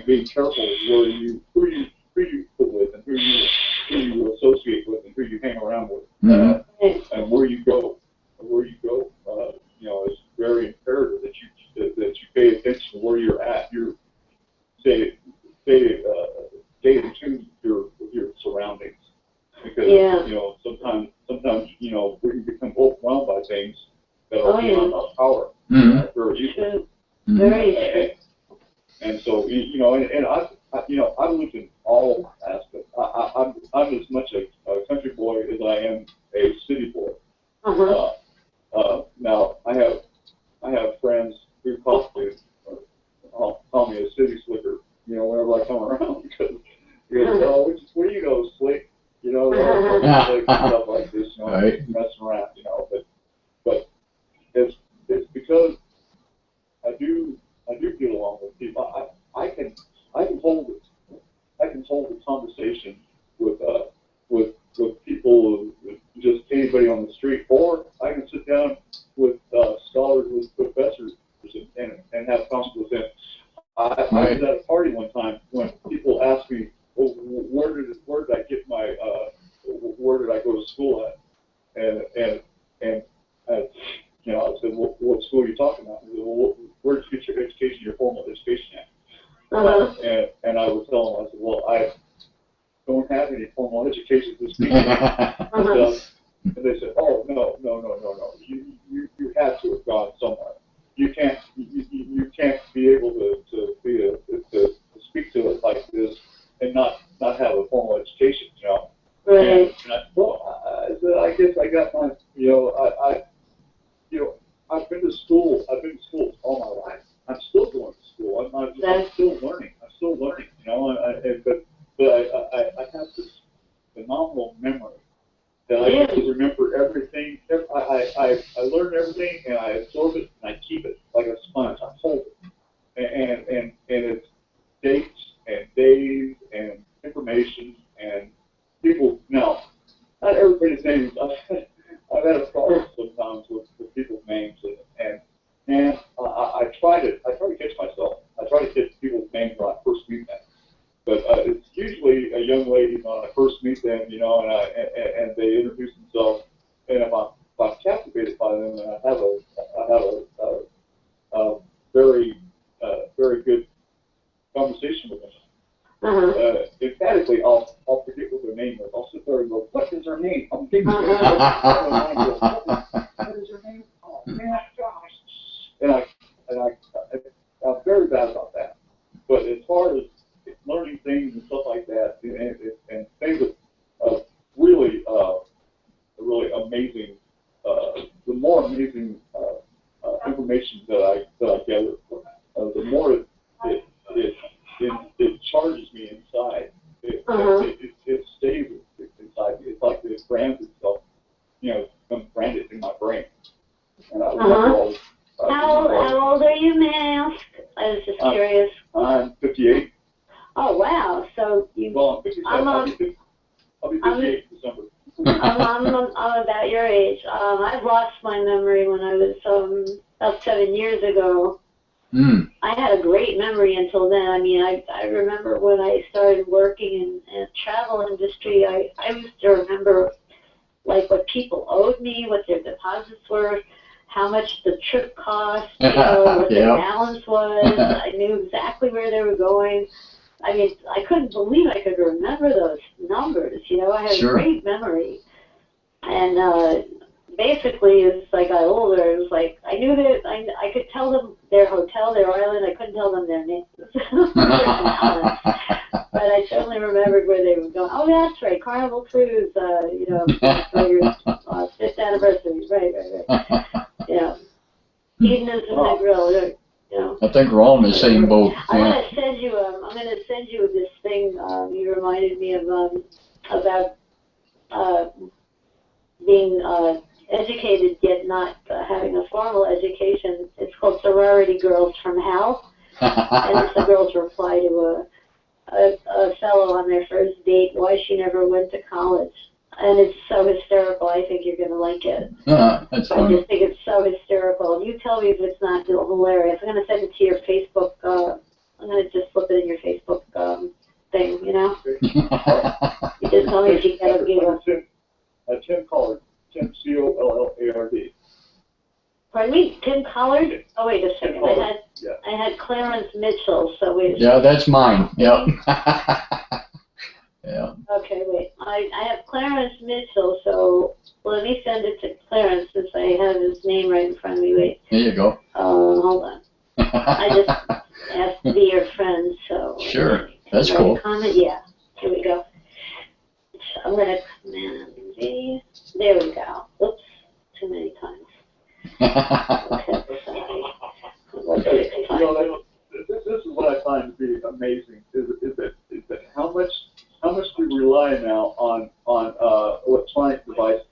being careful who you put with and who you associate with and who you hang around with, and where you go. You know, it's very imperative that you pay attention to where you're at. You stay in tune with your surroundings, because you know sometimes you know we can become overwhelmed by things that are beyond our power. Very easily. Very. And so you know, and I've lived in all aspects. I'm as much a country boy as I am a city boy. Now I have friends who call me a city slicker. You know, whenever I come around, because where do you go, slick? You know, slick and stuff like this. You know, messing around. You know, but it's because I do get along with people. I can hold a conversation with people, just anybody on the street, or I can sit down with scholars, with professors, and have conversations with them. I was at a party one time when people asked me, well, where did I get my where did I go to school at? And you know, I said, well, what school are you talking about? Said, well, where did you get your education, your formal education at? And I was telling them, I said, well, I don't have any formal education to speak of. And they said, oh, no. You had to have gone somewhere. You can't be able to speak to it like this and not have a formal education, you know. Right. And I said, well, I guess I got my, you know, I've been to school all my life. I'm still going to school. I'm still learning. backgrounds with people's names, and I try to catch myself. I try to catch people's names when I first meet them. But it's usually a young lady when I first meet them, you know, and they introduce themselves, and if I'm captivated by them, and I have a very good conversation with them. Emphatically, I'll forget what their name is. I'll sit there and go, "What is her name?" I'm thinking, what is her name? Oh man, gosh! I'm very bad about that. But as far as learning things and stuff like that, and things of really amazing, the more amazing information that I gather, the more it charges me inside. It stays inside me. It's like it brands itself, you know, it's branded in my brain. And I remember How old are you, may I ask? I was just curious. I'm 58. Oh wow! So you. Well, I'm 57. I'll be 58 in December. I'm about your age. I've lost my memory when I was about 7 years ago. I had a great memory until then. I mean, I remember when I started working in the travel industry, I used to remember like what people owed me, what their deposits were, how much the trip cost, you know, what the balance was. I knew exactly where they were going. I mean, I couldn't believe I could remember those numbers, you know. I had a great memory. And basically, as I got older, it was like I knew that I could tell them their hotel, their island. I couldn't tell them their names. But I certainly remembered where they were going. Oh, that's right, Carnival Cruise, you know, for your 5th anniversary. Right. You know, Hedonism and Grill, you know. I think we're all in the same boat. I'm gonna send you this thing. You reminded me of about being educated yet not having a formal education. It's called Sorority Girls from Hell, and it's the girls' reply to a fellow on their first date why she never went to college. And it's so hysterical. I think you're going to like it. That's I funny. just think it's so hysterical. You tell me if it's not hilarious. I'm going to send it to your Facebook. I'm going to just slip it in your Facebook thing, you know? You just tell me if you get a giggle. Tim Collard. Tim, C-O-L-L-A-R-D. Pardon me? Tim Collard? Oh, wait a second. I had Clarence Mitchell, so wait a second. Yeah, that's mine. Yep. Yeah. Okay, wait. I have Clarence Mitchell, so let me send it to Clarence since I have his name right in front of me. Wait. There you go. Hold on. I just asked to be your friend, so. Sure. That's cool. Comment? Yeah. Here we go. I'm going to command V. There we go. Oops. Too many times. Okay, sorry. You know, this is what I find to be amazing is that how much do we rely now on electronic devices?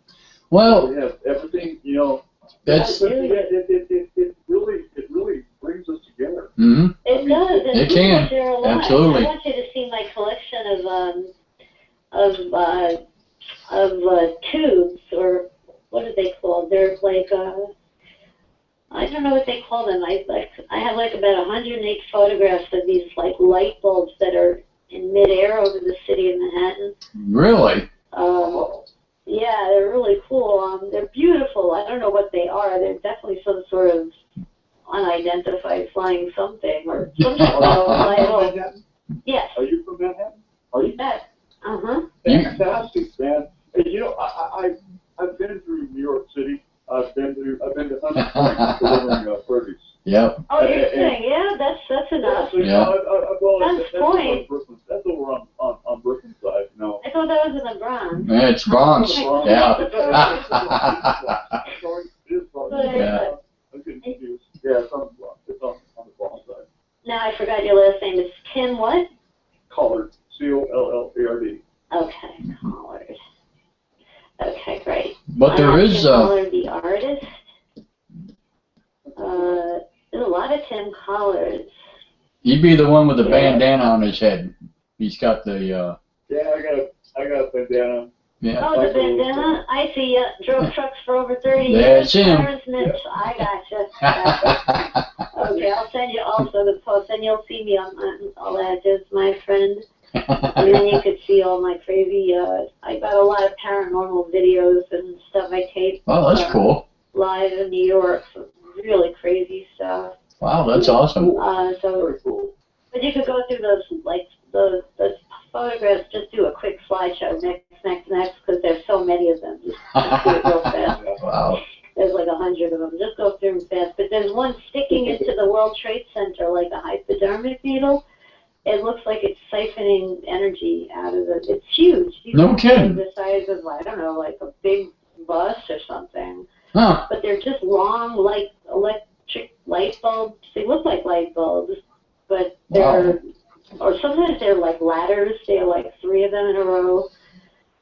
Well, we have everything, you know. That's it really brings us together. Mm-hmm. It does. And it can. Absolutely. I want you to see my collection of tubes, or what are they called? They're like I don't know what they call them. I have like about 108 photographs of these like light bulbs that are in midair over the city of Manhattan. Really? Yeah, they're really cool. They're beautiful. I don't know what they are. They're definitely some sort of unidentified flying something or some sort of light. Yes. Are you from Manhattan? Are you? Yes. Fantastic, man. And, you know, I've been through New York City. I've been to Huntington Point delivering produce. Yep. Oh, you're saying, yeah, that's enough. Yeah. Hunts Point. That's over on Brooklyn side, you know. I thought that was in the Bronx. Yeah, it's Bronx. Yeah. Sorry, it is Bronx. Yeah. I'm getting confused. Yeah, it's on the Bronx. It's on the Bronx side. Now I forgot your last name. It's Tim what? Collard. C-O-L-L-A-R-D. Okay, Collard. Okay, great. But there is Collard, the artist. There's a lot of Tim Collards. He'd be the one with the bandana on his head. He's got the Yeah, I got a bandana. Yeah. Oh, the bandana? I see ya. Drove trucks for over 30 That's years. him. Clarence Mitch. I gotcha. Okay, I'll send you also the post, and you'll see me I'll add as my friend. And then you could see all my crazy, I got a lot of paranormal videos and stuff I taped. Oh, that's cool. Live in New York, so really crazy stuff. Wow, that's awesome. So, but you could go through those, like, those photographs, just do a quick slideshow, next, because there's so many of them. Just do it real fast. Wow. There's like 100 of them. Just go through them fast. But there's one sticking into the World Trade Center like a hypodermic needle. It looks like it's siphoning energy out of it. It's huge. No kidding. The size of, I don't know, like a big bus or something. Huh. But they're just long, like electric light bulbs. They look like light bulbs, but they're, or sometimes they're like ladders. They're like 3 of them in a row.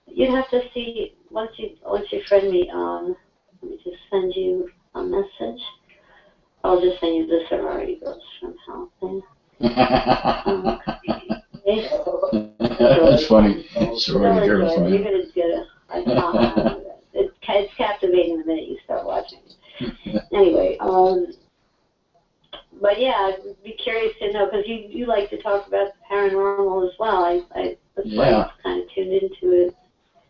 You'd have to see once you friend me. Let me just send you a message. I'll just send you the sorority girls from Housing. That's funny. Sorority girls, man. You're gonna get a it's captivating the minute you start watching. Anyway, but yeah, I'd be curious to know, because you like to talk about the paranormal as well. That's why I kind of tuned into it.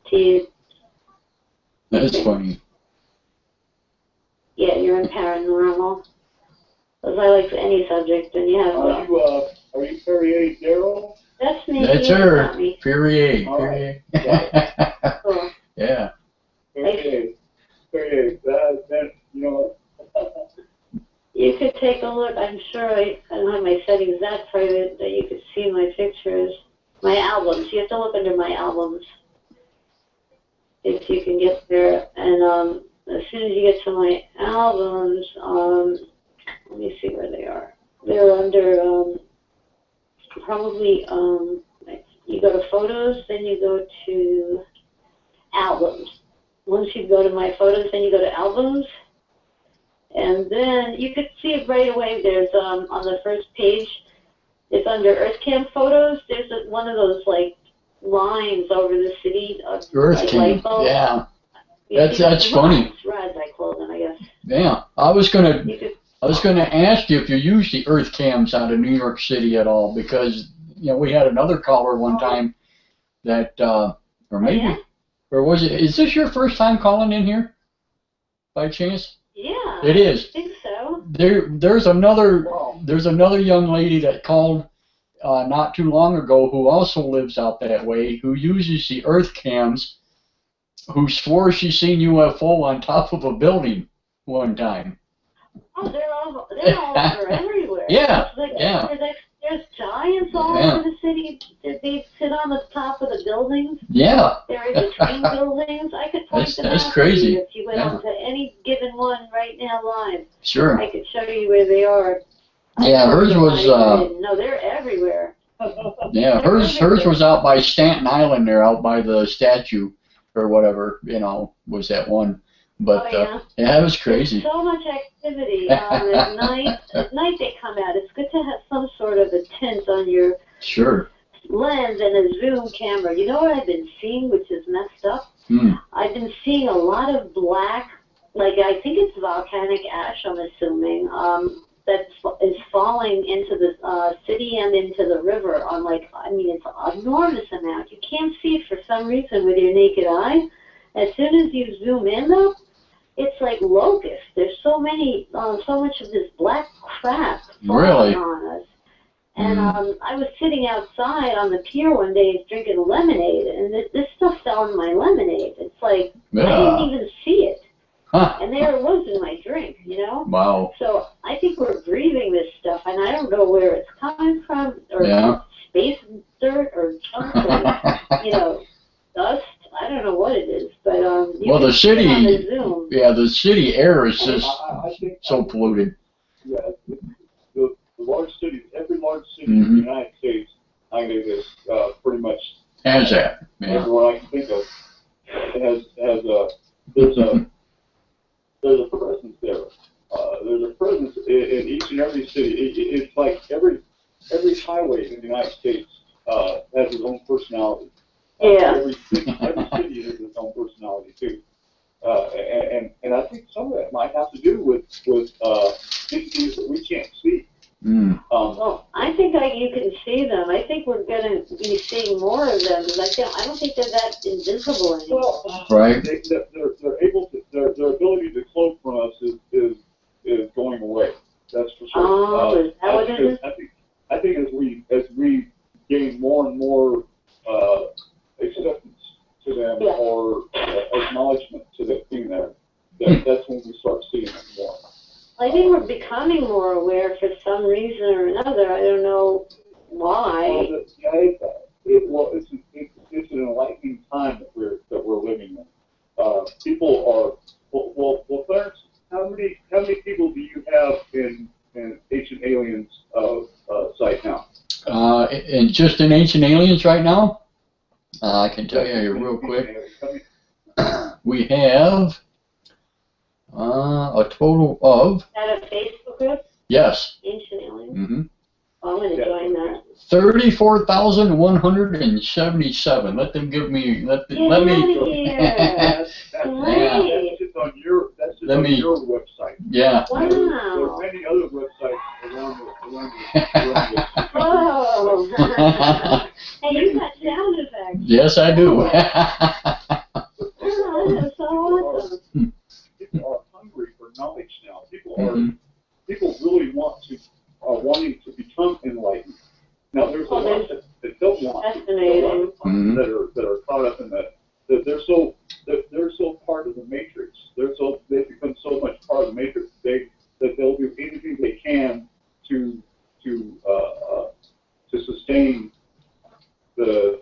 To you. That's funny. Yeah, you're in paranormal. Because I like any subject, and you have. Are you Perrier Darryl? That's me. That's her. Perrier. Right. Cool. Yeah. Perrier. That, you know. You could take a look. I'm sure I don't have my settings that private that you could see my pictures, my albums. You have to look under my albums if you can get there. And as soon as you get to my albums, let me see where they are. They're under probably you go to photos, then you go to albums. Once you go to my photos, then you go to albums. And then you could see it right away. There's on the first page, it's under EarthCam photos. There's one of those like lines over the city of EarthCam. Like Yeah. That's funny. Rods, I call them, I guess. Yeah. I was gonna ask you if you use the EarthCams out of New York City at all, because we had another caller one time that or maybe or was it? Is this your first time calling in here by chance? Yeah, it is. I think so. There's another young lady that called not too long ago who also lives out that way, who uses the EarthCams, who swore she's seen UFO on top of a building one time. Oh, they're all over everywhere. Yeah, There's giants all over the city. They sit on the top of the buildings. Yeah. They're in between buildings. I could point them that's out crazy. to you if you went on to any given one right now live. Sure. I could show you where they are. Yeah, hers was. No, they're everywhere. Yeah, hers was out by Staten Island there, out by the statue or whatever, was that one. But it was crazy. There's so much activity at night. At night they come out. It's good to have some sort of a tint on your lens and a zoom camera. You know what I've been seeing, which is messed up? I've been seeing a lot of black, like I think it's volcanic ash, I'm assuming, that is falling into the city and into the river on it's an enormous amount. You can't see it for some reason with your naked eye. As soon as you zoom in, though, it's like locusts. There's so much of this black crap falling on us. And I was sitting outside on the pier one day drinking lemonade, and this stuff fell in my lemonade. It's like, I didn't even see it. And there it was in my drink, Wow. So I think we're breathing this stuff, and I don't know where it's coming from, or space dirt, or junk, or, dust. I don't know what it is, but well, the city, the city air is just so polluted. Yeah, the large cities, every large city in the United States, I think is pretty much has that. Yeah. Everyone I can think of there's a presence there. There's a presence in each and every city. It's like every highway in the United States has its own personality. Yeah. Every city has its own personality too. And I think some of that might have to do with entities that we can't see. Well, I think you can see them. I think we're going to be seeing more of them. I don't think they're that invisible anymore. Well, Right. They're able to their ability to cloak from us is going away. That's for sure. Oh, is that what it is? I think as we gain more and more acceptance to them or acknowledgement to them being there, that's when we start seeing them more. I think we're becoming more aware for some reason or another. I don't know why. It's an enlightening time that we're living in. People are well, Clarence. How many people do you have in Ancient Aliens site now? And just in Ancient Aliens right now, I can tell you real quick. We have a total of. Is that a Facebook group? Yes. Ancient Aliens? Mm-hmm. Oh, I'm going to join that. 34,177. Let them give me. Let me. Here. That's just on your. That's just on your website. Yeah. Wow. There are many other websites around the Whoa. Hey, you got sound effects. Yes, I do. Oh, that is so awesome. People are hungry for knowledge now. People really are wanting to become enlightened. Now there's a lot that don't want to. Fascinating. That are caught up in that they're so part of the matrix. They've become so much part of the matrix that they'll do anything they can to sustain the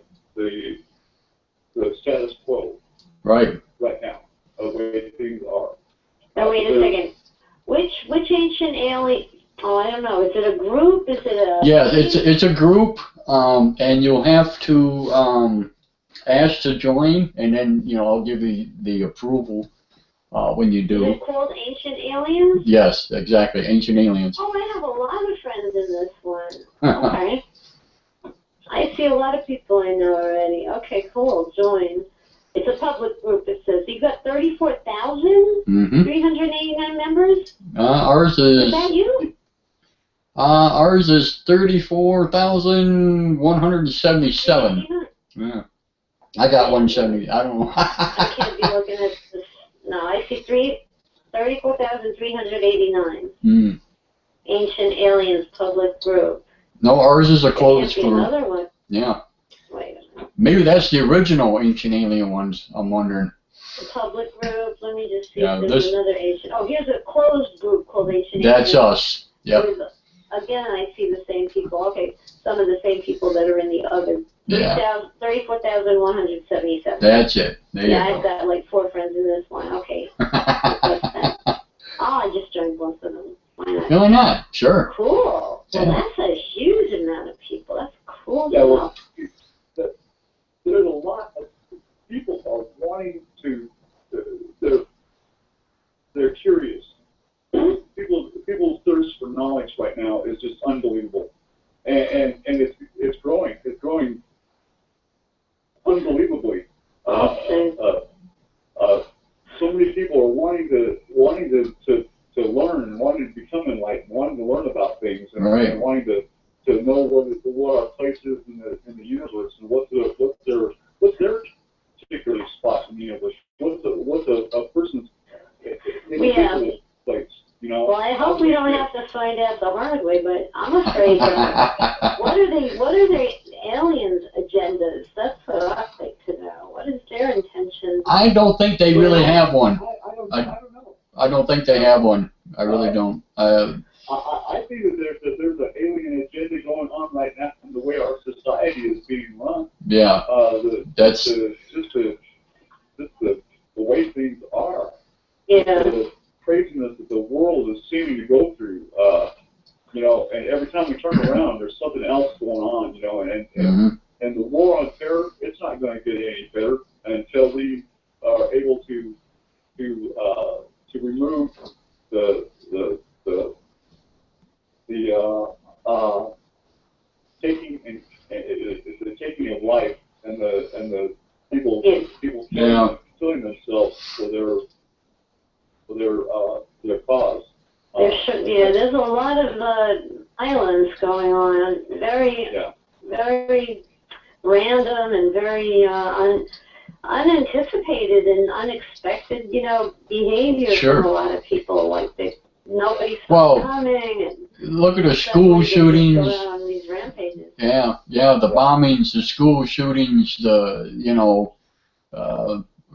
status quo. Right now, the way things are. Now wait a second. Which ancient alien? Oh, I don't know. Is it a group? Is it a? Yeah, it's a group, and you'll have to ask to join, and then I'll give you the approval when you do. Is it called Ancient Aliens? Yes, exactly, Ancient Aliens. Oh, I have a lot of friends in this one. Okay. I see a lot of people I know already. Okay, cool. Join. It's a public group, it says. You got 34,389 members? Ours is. Is that you? Ours is 34,177. Yeah. I got 170. I don't know. I can't be looking at this. No, I see 34,389. Ancient Aliens public group. No, ours is a closed There can't be group. another one. Yeah. Wait a minute. Maybe that's the original Ancient Alien ones, I'm wondering. The public group, let me just see Yeah, if there's this- another ancient. Oh, here's a closed group called Ancient That's Aliens. us. Yep. Again, I see the same people. Okay, some of the same people that are in the other. Yeah. 34,177. That's it. There you I've go. got like 4 friends in this one. Okay. I just joined both of them. Why not? Why not? Sure. Cool. Yeah. Well, that's a huge amount of people. That's cool. Yeah, well, there's a lot of people are wanting to. They're curious. People's thirst for knowledge right now is just unbelievable, and it's growing. It's growing unbelievably. So many people are wanting to learn, wanting to become enlightened, wanting to learn about things, and, Right. and wanting to know what our place is in the universe and what's their particular spot in the universe. What's a person's individual place? Well, I hope we don't have to find out the hard way, but I'm afraid. What are the aliens' agendas? That's what I'd like to know. What is their intention? I don't think they really have one. I don't know. I don't think they have one. I really don't. I think that there's an alien agenda going on right now in the way our society is being run. Yeah. That's just the way things are. Yeah. The craziness that the world is seeming to go through. And every time we turn around, there's something else going on. And the war on terror, it's not going to get any better until we are able to remove the taking of life and the their cause. There's a lot of violence going on. Very random and very unanticipated and unexpected, behavior from a lot of people. Like nobody saw coming. And look at the school shootings. Going on these rampages. Yeah, the bombings, the school shootings, of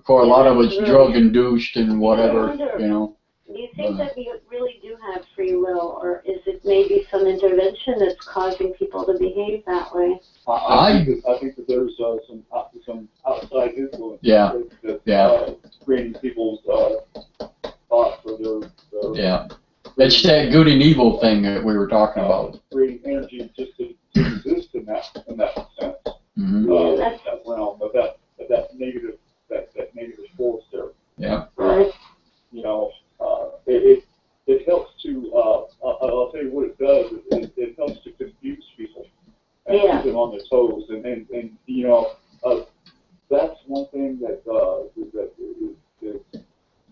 course, a lot of it's drug induced and whatever, Do you think that we really do have free will, or is it maybe some intervention that's causing people to behave that way? I think that there's some outside influence that's creating people's thoughts or their It's that good and evil thing that we were talking about. Creating energy just to exist in that sense. Mm-hmm. That realm, but that negative force there. Yeah. It helps to. I'll tell you what it does. It helps to confuse people and keep them on their toes. And that's one thing that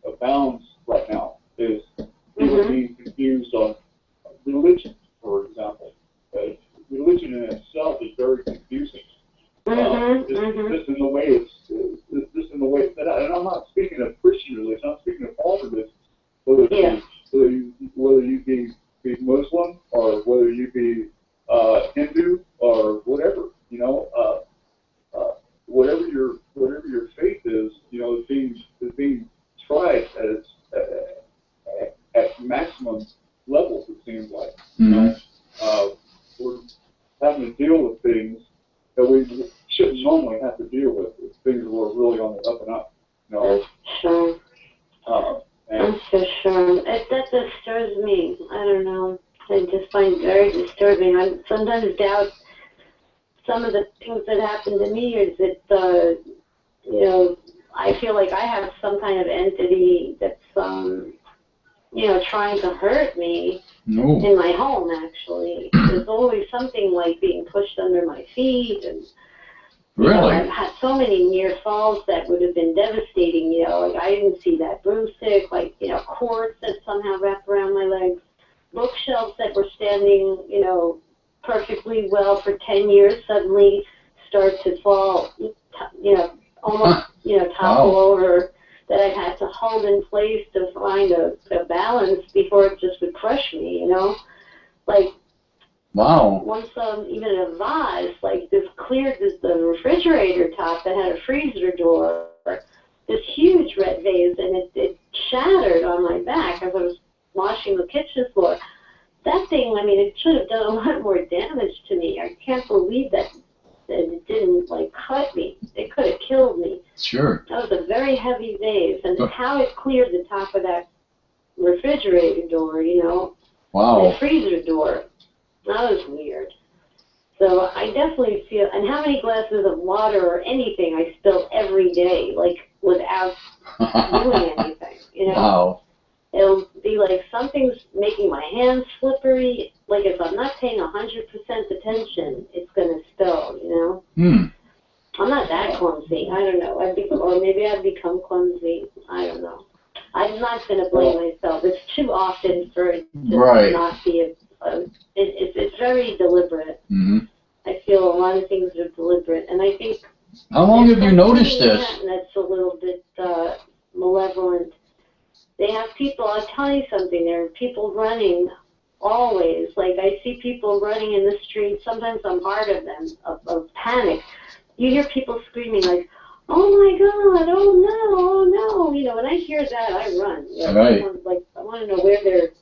abounds right now is people being confused on religion, for example. Religion in itself is very confusing. Just in the way and I'm not speaking of Christian religion. I'm speaking of all religions. Whether you be Muslim or whether you be Hindu or whatever, whatever your faith is, is being tried at maximum levels. It seems like we're having to deal with things that we shouldn't normally have to deal with. It's things that were really on the up and up. Sure. That's for sure. That disturbs me. I don't know. I just find it very disturbing. I sometimes doubt some of the things that happen to me. Is that I feel like I have some kind of entity that's trying to hurt me in my home. Actually, there's always something like being pushed under my feet and. Really? I've had so many near falls that would have been devastating, like I didn't see that broomstick, cords that somehow wrap around my legs, bookshelves that were standing, perfectly well for 10 years suddenly start to fall, almost, topple over, that I had to hold in place to find a balance before it just would crush me, Wow. Once even a vase, the refrigerator top that had a freezer door, this huge red vase, and it shattered on my back as I was washing the kitchen floor. That thing, it should have done a lot more damage to me. I can't believe that it didn't, cut me. It could have killed me. Sure. That was a very heavy vase, and how it cleared the top of that refrigerator door, Wow. The freezer door. That was weird. So I definitely feel, and how many glasses of water or anything I spill every day, without doing anything, Wow. It'll be like something's making my hands slippery. If I'm not paying 100% attention, it's going to spill, I'm not that clumsy. I don't know. Or maybe I've become clumsy. I don't know. I'm not going to blame myself. It's too often for it to not be it's very deliberate. I feel a lot of things are deliberate, and I think. How long have you noticed this? That's a little bit malevolent. They have people. I'll tell you something. There are people running always. I see people running in the street. Sometimes I'm part of them of panic. You hear people screaming "Oh my God! Oh no! Oh no!" When I hear that, I run. Right. I want to know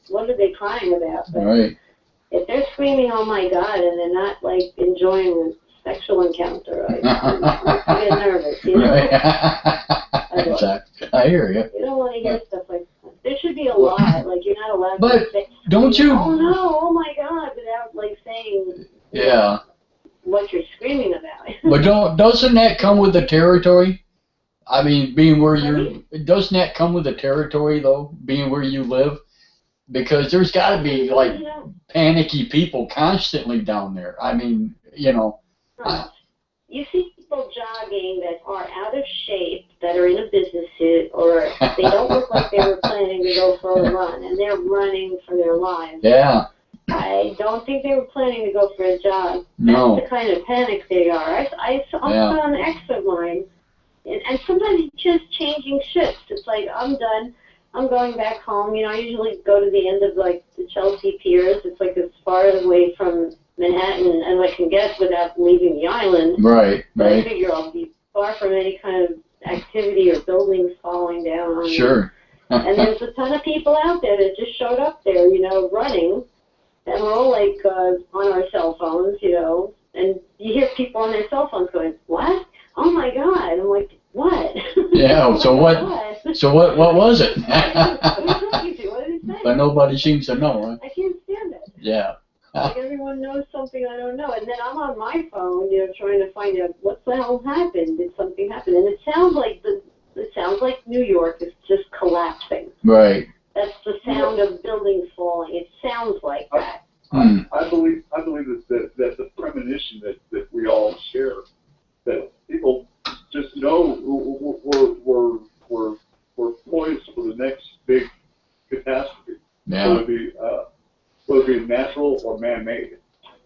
what are they crying about? But right. If they're screaming "Oh my God!" and they're not enjoying a sexual encounter, I get nervous. I hear you. You don't want to hear stuff like that. There should be a law, you're not allowed to say, don't you? "Oh no! Oh my God!" without saying. Yeah. What you're screaming about. But doesn't that come with the territory? Being where doesn't that come with the territory though? Being where you live, because there's got to be panicky people constantly down there. You see, people jogging that are out of shape, that are in a business suit, or they don't look like they were planning to go for a run, and they're running for their lives. Yeah. I don't think they were planning to go for a jog. No. That's the kind of panic they are. I saw an ex of mine, and sometimes it's just changing shifts. It's like, I'm done. I'm going back home. You know, I usually go to the end of, like, the Chelsea Piers. It's, like, as far away from Manhattan as I can get without leaving the island. Right, But I right. figure I'll be far from any kind of activity or buildings falling down on me. Sure. And there's a ton of people out there that just showed up there, you know, running. And we're all, like, on our cell phones, you know. And you hear people on their cell phones going, what? Oh, my God. I'm like, what? Yeah, so what was it? What did it say? But nobody seems to know, huh? I can't stand it. Yeah. Like everyone knows something I don't know. And then I'm on my phone, you know, trying to find out what the hell happened. Did something happen? And it sounds like New York is just collapsing. Right. That's the sound of buildings falling. It sounds like that. I believe that the premonition that we all share, that people just know we're poised for the next big catastrophe. Yeah. Whether it be natural or man-made.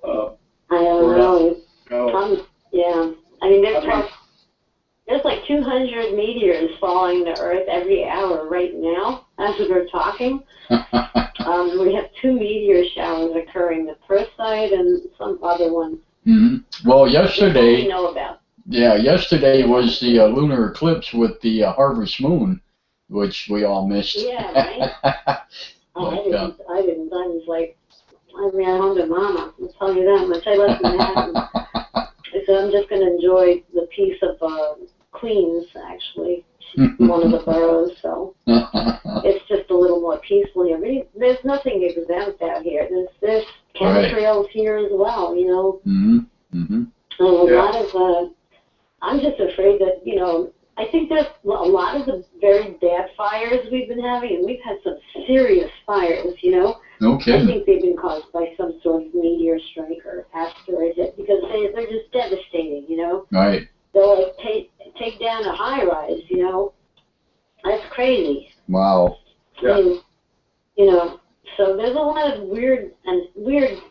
I don't know. No. Yeah. I mean, there's like 200 meteors falling to Earth every hour right now as we're talking. We have 2 meteor showers occurring, the Perseid and some other one. Mm-hmm. Well, yesterday. We know about. Yeah, yesterday was the lunar eclipse with the harvest moon, which we all missed. Yeah, right? I didn't. I was like, I ran home to Mama. I'll tell you that much. I left Manhattan. I said, I'm just going to enjoy the peace of Queens, actually. One of the boroughs, so it's just a little more peaceful here. There's nothing exempt out here. There's chemtrails here as well, you know. Mm-hmm. Mm-hmm. And a lot of, I'm just afraid that, you know, I think there's a lot of the very bad fires we've been having, and we've had some serious fires, you know. Okay. I think they've been caused by some sort of meteor strike or asteroid hit, because they're just devastating, you know. Right. They'll like take down a high rise, you know. That's crazy. Wow. Yeah. I mean, you know, so there's a lot of weird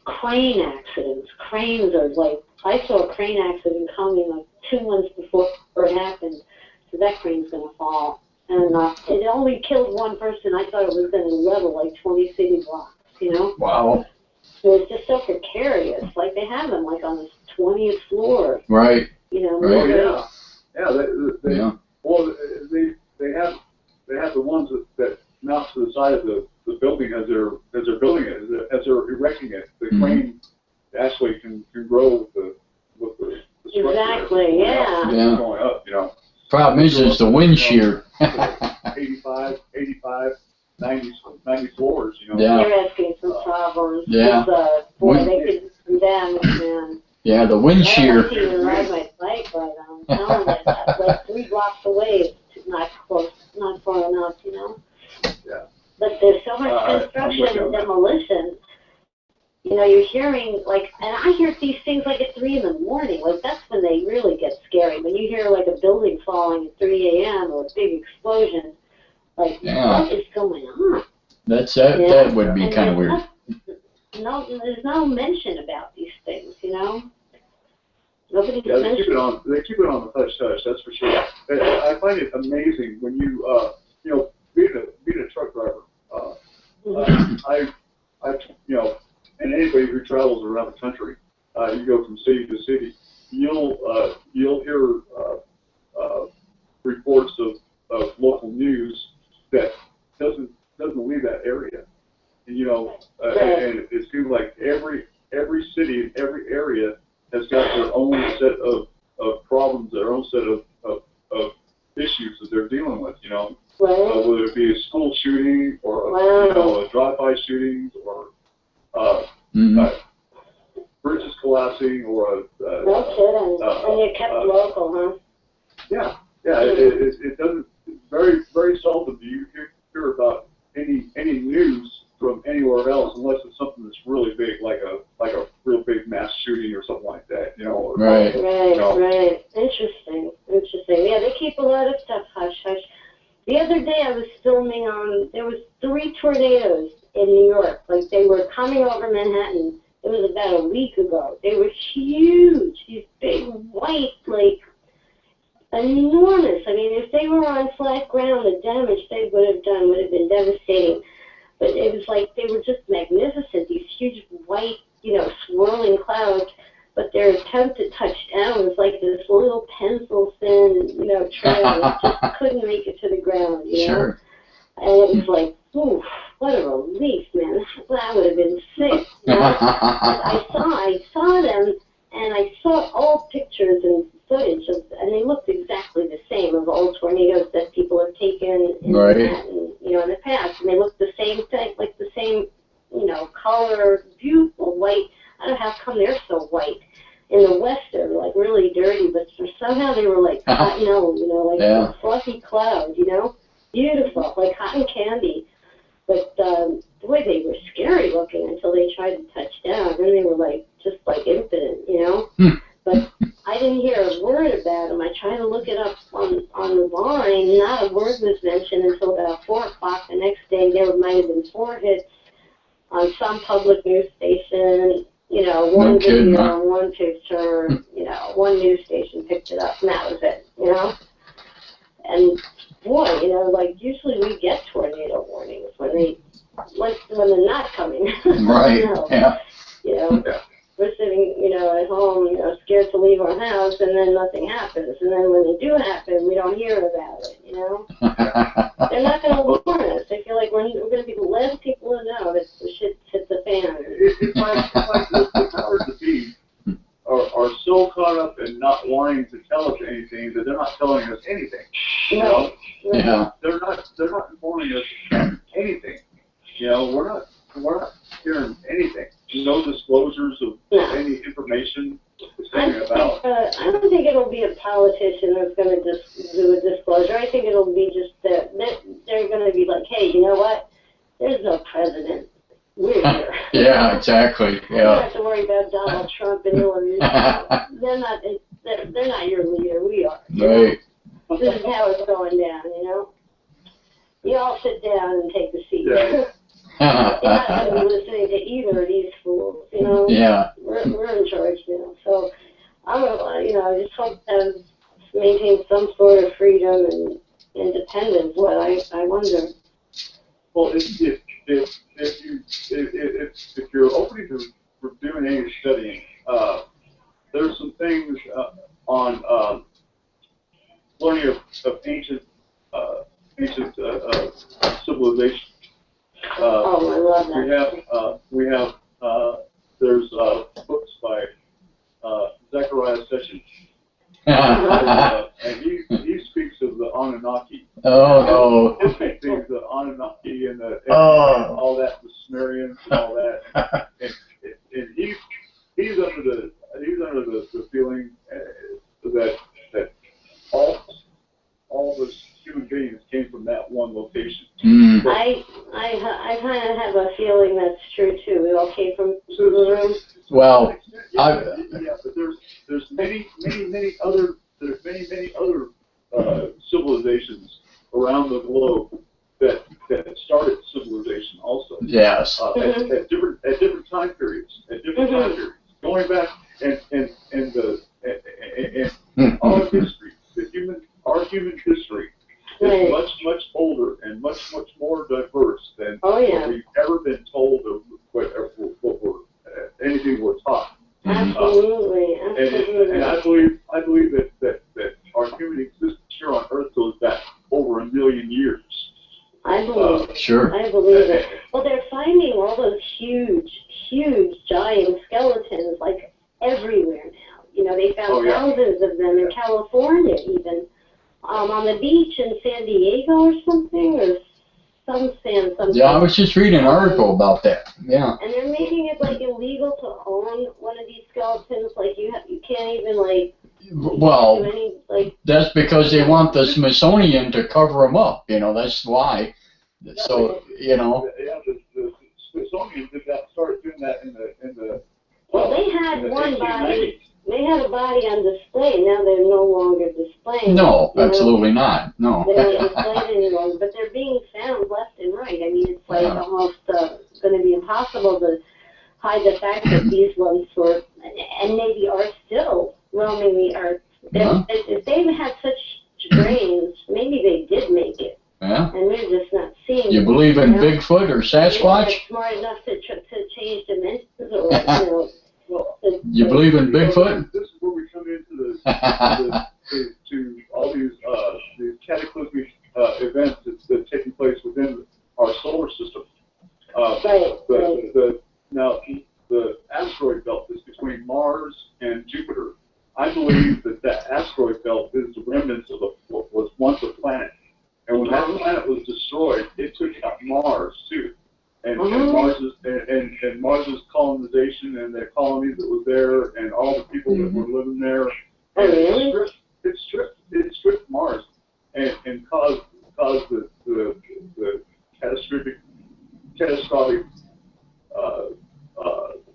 crane accidents. Cranes are like, I saw a crane accident coming like 2 months before it happened. So that crane's going to fall. And it only killed one person. I thought it was going to level like 20 city blocks, you know? Wow. It was just so precarious. Like they have them like on the 20th floor. Right. You know? Right. Oh, yeah. Yeah. Well, they have the ones that mount to the side of the building as they're building it, as they're erecting it. The crane actually can grow with the structure. Exactly. Yeah. Going up, you know. Problem is the wind shear. 85, 90 floors, you know. Yeah. They're asking some problems. Yeah. Boy, they could do damage, man. Yeah, the wind shear. I can't even ride my bike right now. I'm telling you, that's like 3 blocks away. It's not close, not far enough, you know. Yeah. But there's so much construction and demolition. You know, you're hearing, like, and I hear these things like at 3 in the morning. Like, that's when they really get scary. When you hear, like, a building falling at 3 a.m. or a big explosion, like, what is going on? That would be kind of weird. There's no mention about these things, you know? Nobody's they mentioned. keep it on the hush-hush, that's for sure. I find it amazing when you, you know, being a truck driver, I you know, and anybody who travels around the country, you go from city to city, you'll hear reports of local news that doesn't leave that area, and you know, and it seems like every city in every area has got their own set of problems, their own set of issues that they're dealing with, you know, whether it be a school shooting or you know, a drive-by shootings or bridges collapsing or no kidding. And you kept local, huh? Yeah. It doesn't. Very seldom do you hear about any news from anywhere else unless it's something that's really big, like a real big mass shooting or something like that, you know. Or, Right. Right, you know. right. Interesting. Yeah, they keep a lot of stuff hush hush. The other day I was filming there was 3 tornadoes in New York. Like, they were coming over Manhattan. It was about a week ago. They were huge. These big white, like, enormous. I mean, if they were on flat ground, the damage they would have done would have been devastating. But it was like they were just magnificent, these huge white, swirling clouds. But their attempt to touch down was like this little pencil-thin, trail that just couldn't make it to the ground, Sure. And it was like, oof, what a relief, man. That would have been sick. I saw them, and I saw old pictures and footage and they looked exactly the same of old tornadoes that people have taken in Manhattan, in the past, and they looked the same thing, like the same, color, beautiful white. I don't know how come they're so white. In the West, they're like really dirty, but somehow they were like cotton, a fluffy cloud, beautiful, like cotton candy. But boy, they were scary looking until they tried to touch down. Then they were like just like infinite, But I didn't hear a word about them. I tried to look it up on the line. Not a word was mentioned until about 4 o'clock the next day. There might have been 4 hits on some public news station. One video, one picture. One news station picked it up, and that was it. And boy, like usually we get tornado warnings when they're not coming. Right. Yeah. We're sitting, at home, scared to leave our house, and then nothing happens. And then when they do happen, we don't hear about it, They're not going to warn us. I feel like we're going to be the last people to know that the shit hit the fan. It's like the powers that be are so caught up in not wanting to tell us anything that they're not telling us anything. No. Yeah. They're not informing us anything. We're not hearing anything. No disclosures of any information about. I don't think it'll be a politician that's going to just do a disclosure. I think it'll be just that they're going to be like, hey, you know what? There's no president. We're here. Yeah, exactly. Yeah. You don't have to worry about Donald Trump and Hillary. They're not your leader. We are. Right. This is how it's going down. You all sit down and take a seat. Yeah. You're not going to be listening to either of these fools, Yeah. We're in charge now. So I'm I just hope to maintain some sort of freedom and independence. What I wonder. Well, if you're open for doing any studying, there's some things on learning of ancient civilization. I love that. We have there's books by Zechariah Sessions, and he speaks of the Anunnaki. Oh no. His big things, the Anunnaki and all that, the Sumerians and all that, and he's under the feeling that all the human beings came from that one location. Mm. I kind of have a feeling that's true too. We all came from the room. Well, but there's many other civilizations around the globe that started civilization also. Yes. At different time periods. Going back and our history, our human history is much older and much more diverse than what we've ever been told or anything we're taught. Absolutely. And I believe that our human existence here on Earth goes back over 1 million years. I believe it. Sure. I believe it. Well, they're finding all those huge giant skeletons like everywhere now. They found thousands of them in California even. On the beach in San Diego or something, or something. Yeah, I was just reading an article about that. Yeah. And they're making it like illegal to own one of these skeletons. Like you can't even like. Well, do any, like. That's because they want the Smithsonian to cover them up. That's why. So Yeah, the Smithsonian did that, started doing that in the Well, they had in the one 1890s. body. They had a body on display. Now they're no longer displaying. No, you know? absolutely not. No. They don't display it any longer, but they're being found left and right. I mean, it's like almost going to be impossible to hide the fact that these ones were, and maybe are still roaming the earth. If they had such brains, maybe they did make it. Yeah. And we're just not seeing You it, believe in you know? Bigfoot or Sasquatch? They're smart enough to change dimensions or, you know. You believe in Bigfoot? This is where we come into to all these cataclysmic events that are taking place within our solar system. Now, the asteroid belt is between Mars and Jupiter. I believe that asteroid belt is the remnants of what was once a planet. And when that planet was destroyed, it took out Mars too. And Mars's colonization and the colonies that was there and all the people that were living there. It stripped Mars and caused the catastrophic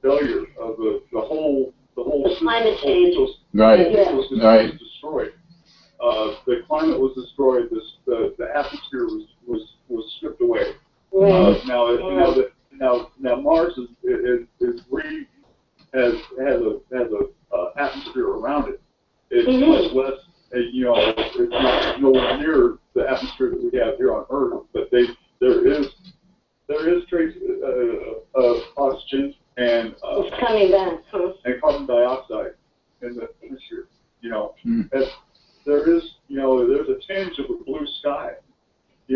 failure of the whole system. Climate change. Right. Was destroyed. The climate was destroyed. The atmosphere was stripped away. Right. Now Mars has a atmosphere around it. It's much less, it's not nowhere near the atmosphere that we have here on Earth. But there is trace of oxygen and it's coming back, and carbon dioxide in the atmosphere. There's a tinge of a blue sky. So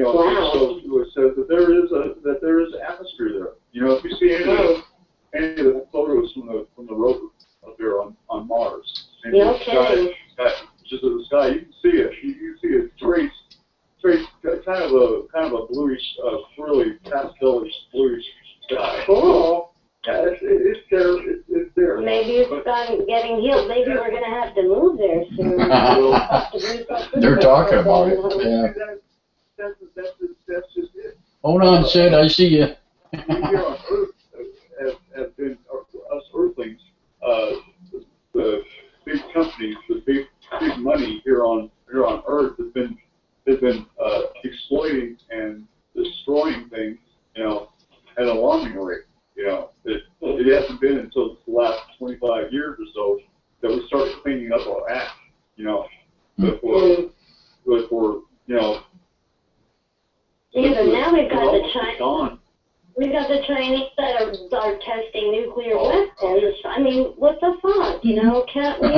it says that there is atmosphere there. If you see any of the photos from the rover up there on Mars, and just in the sky, you can see it. You can see a trace, kind of a bluish, really pastelish bluish sky. Cool. Yeah, it's there. It's there. Maybe it's getting healed. Maybe we're going to have to move there soon. They're talking about it. Yeah. That's just it. Hold on, Sid. I see you. We here on Earth have been us Earthlings. The big companies, the big money here on Earth has been exploiting and destroying things, at an alarming rate. It hasn't been until the last 25 years or so that we started cleaning up our act. But now we've got the Chinese that are testing nuclear weapons. I mean, what the fuck? Can't we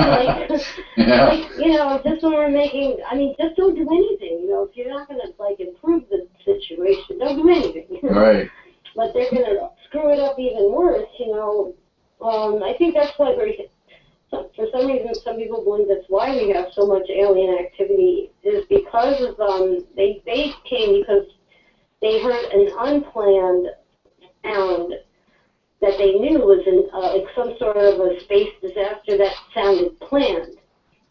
just when we're making? I mean, just don't do anything. If you're not going to improve the situation, don't do anything. Right. But they're going to screw it up even worse. I think that's why for some reason, some people believe that's why we have so much alien activity is because of they came because they heard an unplanned sound that they knew was some sort of a space disaster that sounded planned.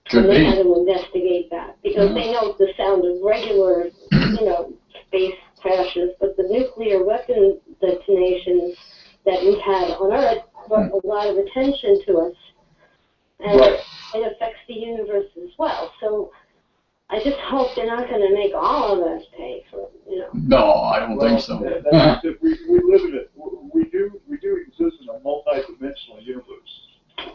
Could and they be. had to investigate that because they know the sound of regular, space crashes, but the nuclear weapon detonations that we've had on Earth brought a lot of attention to us. And it affects the universe as well. So I just hope they're not going to make all of us pay for it, No, I don't think so. We live in it. We do exist in a multi-dimensional universe.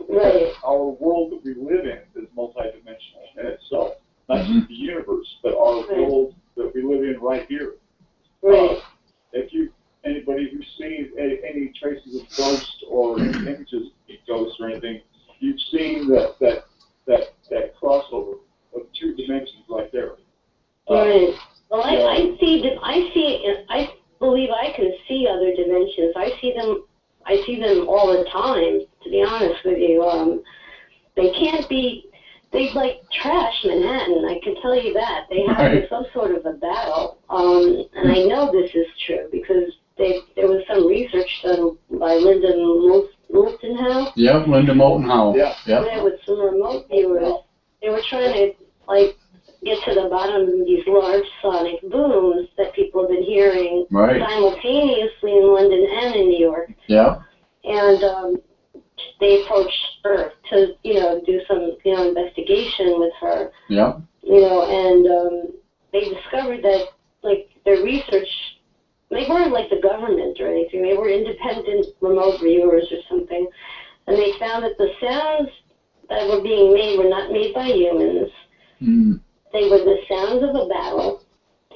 Right. Our world that we live in is multi-dimensional in itself. Not just the universe, but our world that we live in right here. Right. Anybody who's seen any traces of ghosts or images of ghosts or anything, you've seen that crossover of two dimensions right there. Right. Well, I believe I can see other dimensions. I see them all the time, to be honest with you. They can't be, they trash Manhattan, I can tell you that. They have some sort of a battle. And I know this is true because there was some research done by Linda Moulton Howe. Yep, Linda Moulton Howe. Yeah. There with some remote viewers. They were trying to get to the bottom of these large sonic booms that people have been hearing simultaneously in London and in New York. Yeah. And they approached her to, do some, investigation with her. Yeah. And they discovered that, like, their research, they weren't like the government or anything. They were independent remote viewers or something. And they found that the sounds that were being made were not made by humans. Mm. They were the sounds of a battle,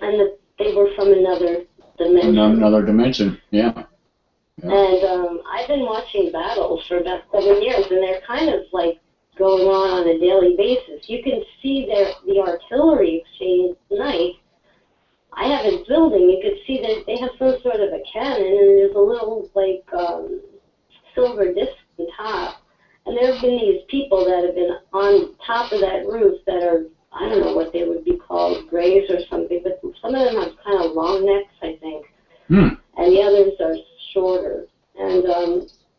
and they were from another dimension. Another dimension, yeah. And I've been watching battles for about 7 years, and they're kind of like going on a daily basis. You can see the artillery exchange at night. I have a building. You could see that they have some sort of a cannon, and there's a little like silver disc on top. And there have been these people that have been on top of that roof that are, I don't know what they would be called, grays or something, but some of them have kind of long necks, I think. Hmm. And the others are shorter. And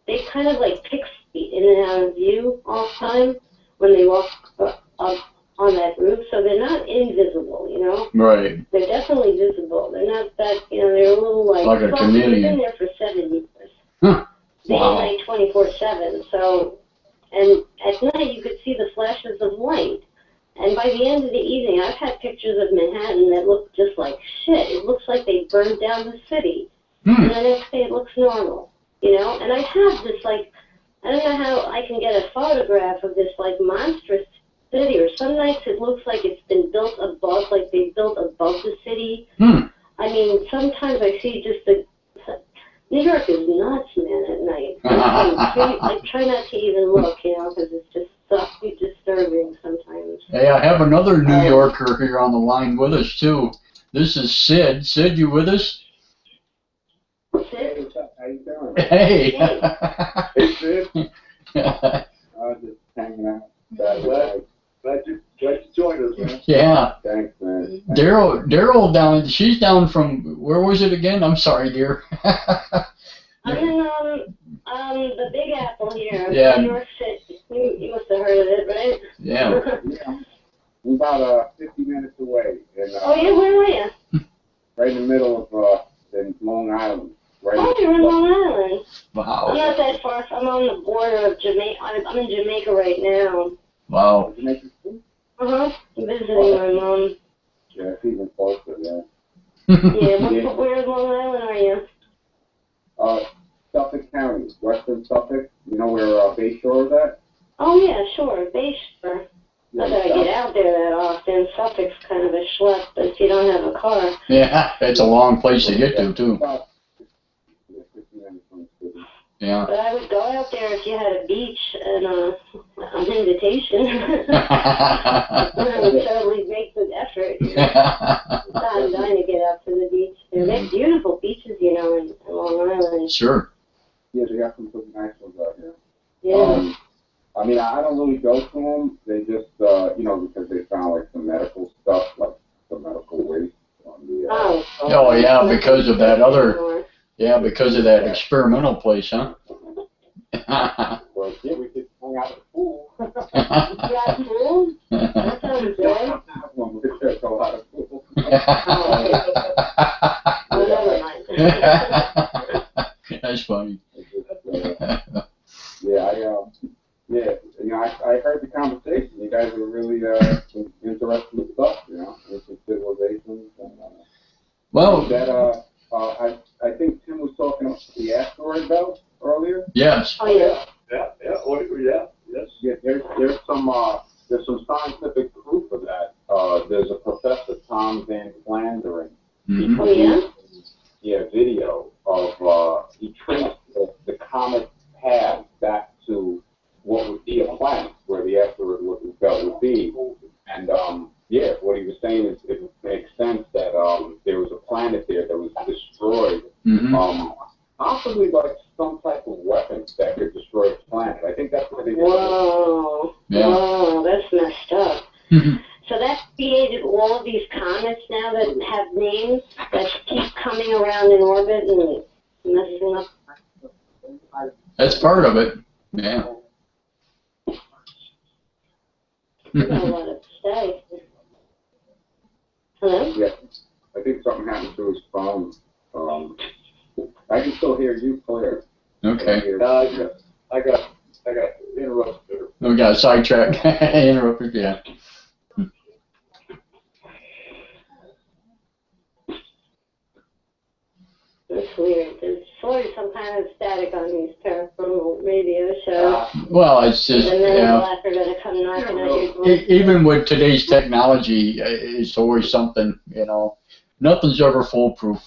they kind of like pixelate in and out of view all the time when they walk up on that roof. So they're not invisible, Right. They're definitely visible. They're not that, they're a little like a well, chameleon. They've been there for 7 years. Huh. Day Wow. and night, 24/7. So, and at night you could see the flashes of light. And by the end of the evening, I've had pictures of Manhattan that look just like shit. It looks like they burned down the city. Hmm. And the next day it looks normal, And I have this, like, I don't know how I can get a photograph of this, like, monstrous city. Or some nights it looks like it's been built above, like they built above the city. Hmm. I mean, sometimes I see just New York is nuts, man, at night. I try not to even look, because it's just so disturbing sometimes. Hey, I have another New Yorker here on the line with us, too. This is Sid. Sid, you with us? Sid? What's up? How you doing? Hey. Hey, Sid. Just hanging out. Glad you joined us, man. Yeah. Thanks, man. Daryl down, she's down from, where was it again? I'm sorry, dear. I'm in the Big Apple here, Yeah. New York City. You must have heard of it, right? Yeah. Yeah. I'm about 50 minutes away. And, Oh, yeah, where are you? right in the middle of in Long Island. Right. Oh, you're in Long Island. I'm Wow. not that far. I'm on the border of Jamaica. I'm in Jamaica right now. Wow. Jamaica too? I'm visiting my mom. Yeah, it's even closer, yeah. Yeah, where in Long Island are you? Suffolk County, Western Suffolk. You know where Bay Shore is at? Oh, yeah, sure, Bay Shore. Not that I get out there that often. Suffolk's kind of a schlep, but if you don't have a car. Yeah, it's a long place to get to, too. About 50 minutes from the city. Yeah. But I would go out there if you had a beach and an invitation. I would totally make the effort. I'm dying to get out to the beach. They're beautiful beaches, in Long Island. Sure. Yeah, they got some pretty nice ones out here. Yeah. I mean, I don't really go to them. They just, because they found like some medical stuff, like the medical waste on the. Oh, yeah, because of that other, because of that experimental place, huh? Well, yeah, we could hang out at the pool. You got a pool? That sounds good. We could go out at the pool. Oh, never mind. That's funny. I heard the conversation. You guys were really interesting stuff, ancient civilizations and. Well, that I think Tim was talking about the asteroid belt earlier. Yes. Oh, yeah. Yes. Yeah, there's some scientific proof of that. There's a professor, Tom Van Flanderen. Mm-hmm. Oh, yeah? Yeah, video of he traced the comet path back to what would be a planet where the asteroid would be. And what he was saying is it makes sense that there was a planet there that was destroyed, possibly by some type of weapon that could destroy the planet. I think that's what they did. Whoa. Yeah. Whoa, that's messed up. So that created all of these comets now that have names that keep coming around in orbit and messing up. That's part of it. Yeah. You got a lot to say. Hello? Yeah, I think something happened to his phone. I can still hear you clear. Okay. I got interrupted there. We got sidetracked. Interrupted, yeah. That's weird. There's sort of some kind of static on these paranormal radio shows. Well, it's just, And then yeah. the black are going to come knocking at your door. Even with today's technology, it's always something, you know. Nothing's ever foolproof.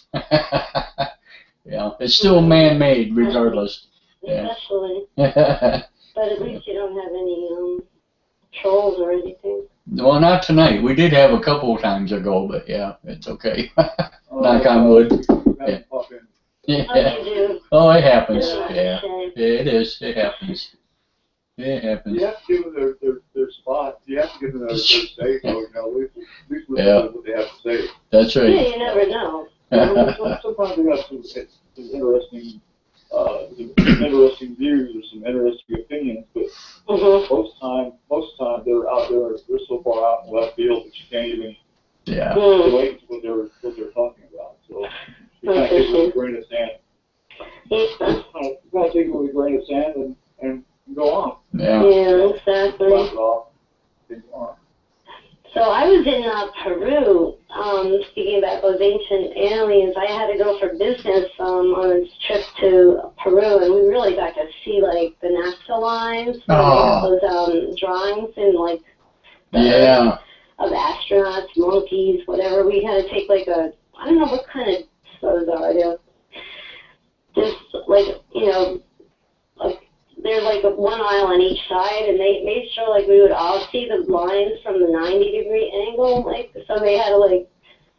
Yeah, it's still man-made regardless. Yeah. Especially. But at least you don't have any trolls or anything. Well, not tonight. We did have a couple of times ago, but yeah, it's okay. Knock on wood. Yeah. Yeah. Oh, you do? Oh, it happens. Yeah. Yeah. It is. It happens. It happens. You have to give them their spot. You have to give them their say, so you know, at least listen Yeah. to what they have to say. That's Yeah, right. you never know. Sometimes they have some interesting, interesting views or some interesting opinions, but most time they're out there. They're so far out in left field that you can't even Yeah. relate to what they're talking about. So you kind of take it with a grain of sand. You gotta take it with a grain of sand and go on. Yeah. Yeah, exactly. Laugh it off, and go on. So I was in Peru, speaking about those ancient aliens. I had to go for business on a trip to Peru, and we really got to see, like, the Nazca lines, those drawings and, like, Yeah. of astronauts, monkeys, whatever. We had to take, like, I don't know what kind of those are. They're just, like, you know, they're like one aisle on each side, and they made sure like we would all see the lines from the 90-degree angle, like, so they had to, like,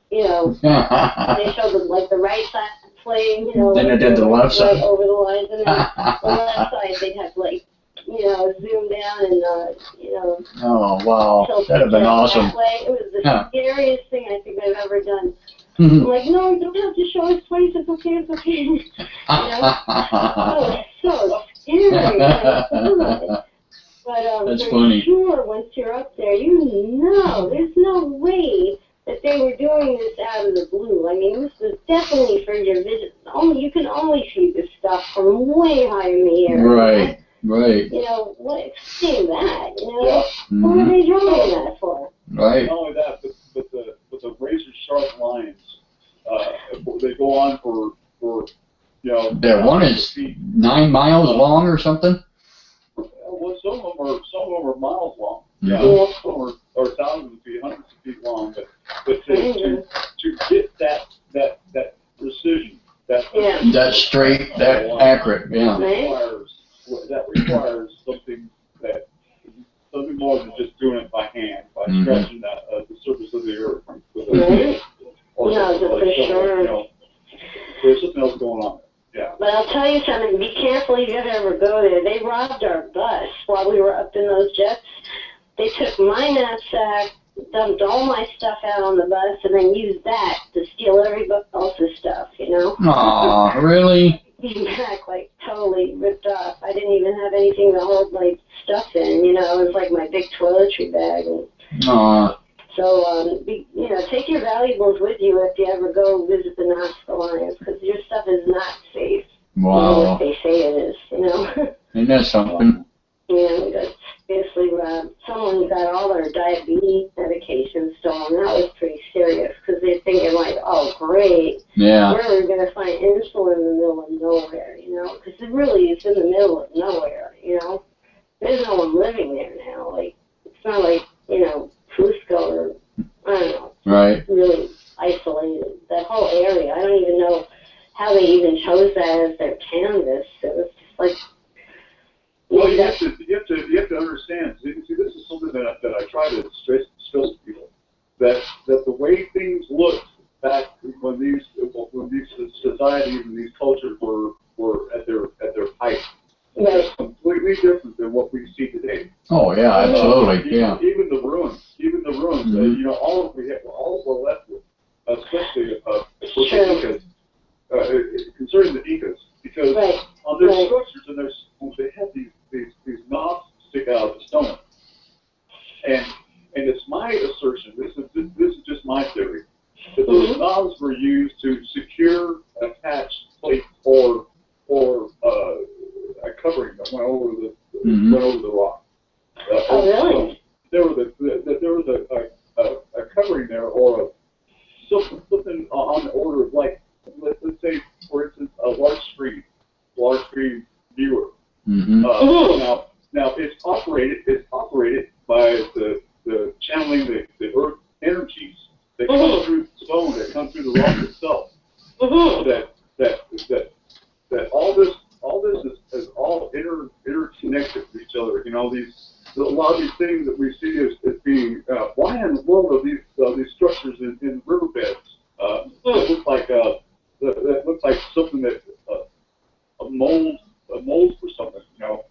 you know, they showed them like the right side playing, you know, Then like, they did the left right side. over the lines, and then the left side they'd have like, you know, zoom down and you know. Oh, wow. tilt That'd have been it awesome. that way. It was the Yeah. scariest thing I think I've ever done. I'm like, no, you don't have to show us twice. It's okay. It's okay. You know? Oh, it's so scary. But That's for funny. sure, once you're up there, you know, there's no way that they were doing this out of the blue. I mean, this was definitely for your vision. You can only see this stuff from way higher in the air. Right. Right. You know, what? Explain that. You know, Yeah. what are they drawing that for? Right. Not only that, but the razor sharp lines, they go on for you know. That one is 9 miles long or something? Well, some of them are miles long. Yeah. Yeah. Some are thousands of feet, hundreds of feet long. But to get that precision, That's straight, that accurate, yeah. requires something more than just doing it by hand, by Mhm. scratching the surface of the earth. Right? Or No, something for like that, sure. you know. There's something else going on there. Yeah. But I'll tell you something, be careful if you ever go there. They robbed our bus while we were up in those jets. They took my knapsack, dumped all my stuff out on the bus, and then used that to steal everybody else's stuff, you know? Aw, really? Came back, like, totally ripped off. I didn't even have anything to hold my stuff in, you know? It was like my big toiletry bag. And Aw, so, you know, take your valuables with you if you ever go visit the Nazca Lions, because your stuff is not safe. You know wow. what they say it is, you know? Isn't that something? Yeah, we got seriously robbed. Someone got all their diabetes medication stolen. That was pretty serious, because they're thinking like, oh, great. Yeah. Where are we going to find insulin in the middle of nowhere, you know? Because it really is in the middle of nowhere, you know? There's no one living there now. Like, it's not like, you know, Cusco or, I don't know. Right. It's really isolated. That whole area, I don't even know how they even chose that as their canvas. It was just like... Well, you have to understand. See, this is something that I try to stress to people, that the way things looked back when these societies and these cultures were at their height, Right. is completely different than what we see today. Oh, yeah, absolutely, yeah. Even the ruins. Mhm. You know, all we're left with, especially with the Incas, concerning the Incas, because Right. on their Right. structures and they had these knobs stick out of the stone, and it's my assertion. This is just my theory, that those knobs were used to secure attached plates or went over the rock. Oh, really? There was a covering there, or something on the order of, like, let's say, for instance, a large screen viewer. Mm-hmm. Now it's operated by the channeling the earth energies that come through the stone, that come through the rock itself. That all this is all interconnected with each other. You know, a lot of these things that we see as being why in the world are these structures in riverbeds that look like something that a mold for something, you know.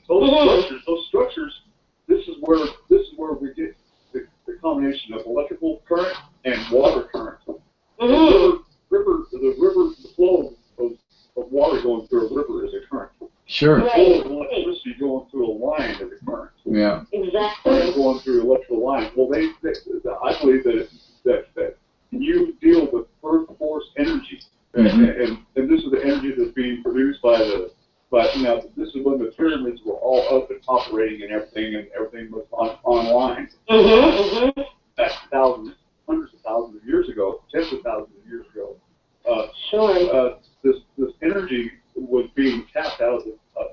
Those structures. This is where we get the combination of electrical current and water current. The flow of water going through a river is a current. Sure. The flow of electricity going through a line is a current. Yeah. Exactly. Going through electrical lines. Well, I believe that you deal with earth force energy, and this is the energy that's being produced by this is when the pyramids were all up and operating and everything was online. Back hundreds of thousands of years ago, tens of thousands of years ago. This energy was being tapped out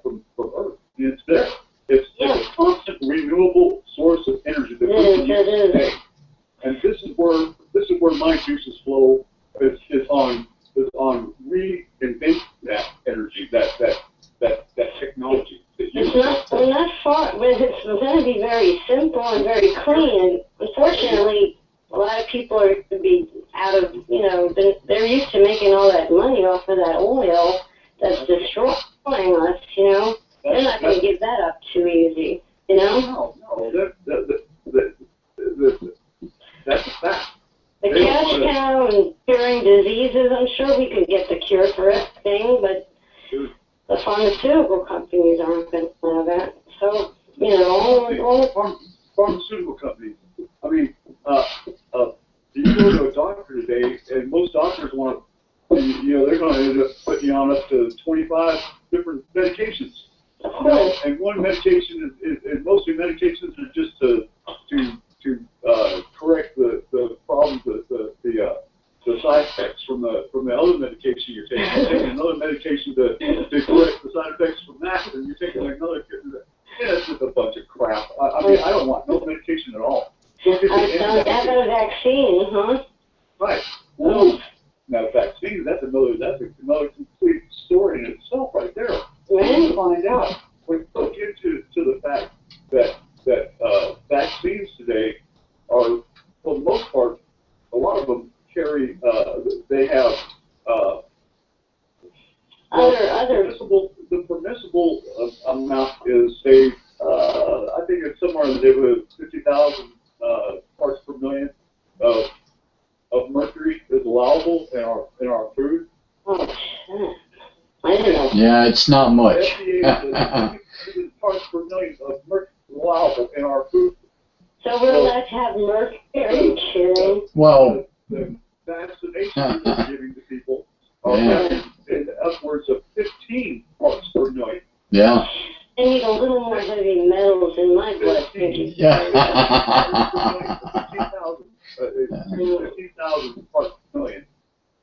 from Earth. And it's there. It's a constant renewable source of energy that we can use today. And this is where my juices flow is on reinventing that energy, that technology. It's not far, but it's going to be very simple and very clean. Unfortunately, a lot of people are going to be out of, they're used to making all that money off of that oil that's destroying us, you know. They're not going to give that up too easy, you know. No, that's a fact. The cash cow and curing diseases, I'm sure we could get the cure for everything, but the pharmaceutical companies aren't going to know that. So, all the pharmaceutical companies. I mean, you go to a doctor today, and most doctors want, they're going to end up putting you on up to 25 different medications. Of course. And one medication is mostly medications are just to correct the problems, the side effects from the other medication you're taking. You're taking another medication to correct the side effects from that, and you're taking another. It's just a bunch of crap. I mean, I don't want no medication at all. How about a vaccine, huh? Right. Well, now vaccines, that's another complete story in itself right there. Right. We find out. We look into the fact that vaccines today are, for the most part, a lot of them carry. They have the permissible amount is, say, I think it's somewhere in the neighborhood of 50,000 parts per million of mercury is allowable in our food. Oh shit! I don't know. Yeah, it's not much. FDA is parts per million of mercury allowable in our food. So we're allowed to have mercury? Are you kidding? Well, the vaccinations we're giving to people are in upwards of 15 parts per million. Yeah. I need a little more heavy metals in my blood. 15,000 parts per million.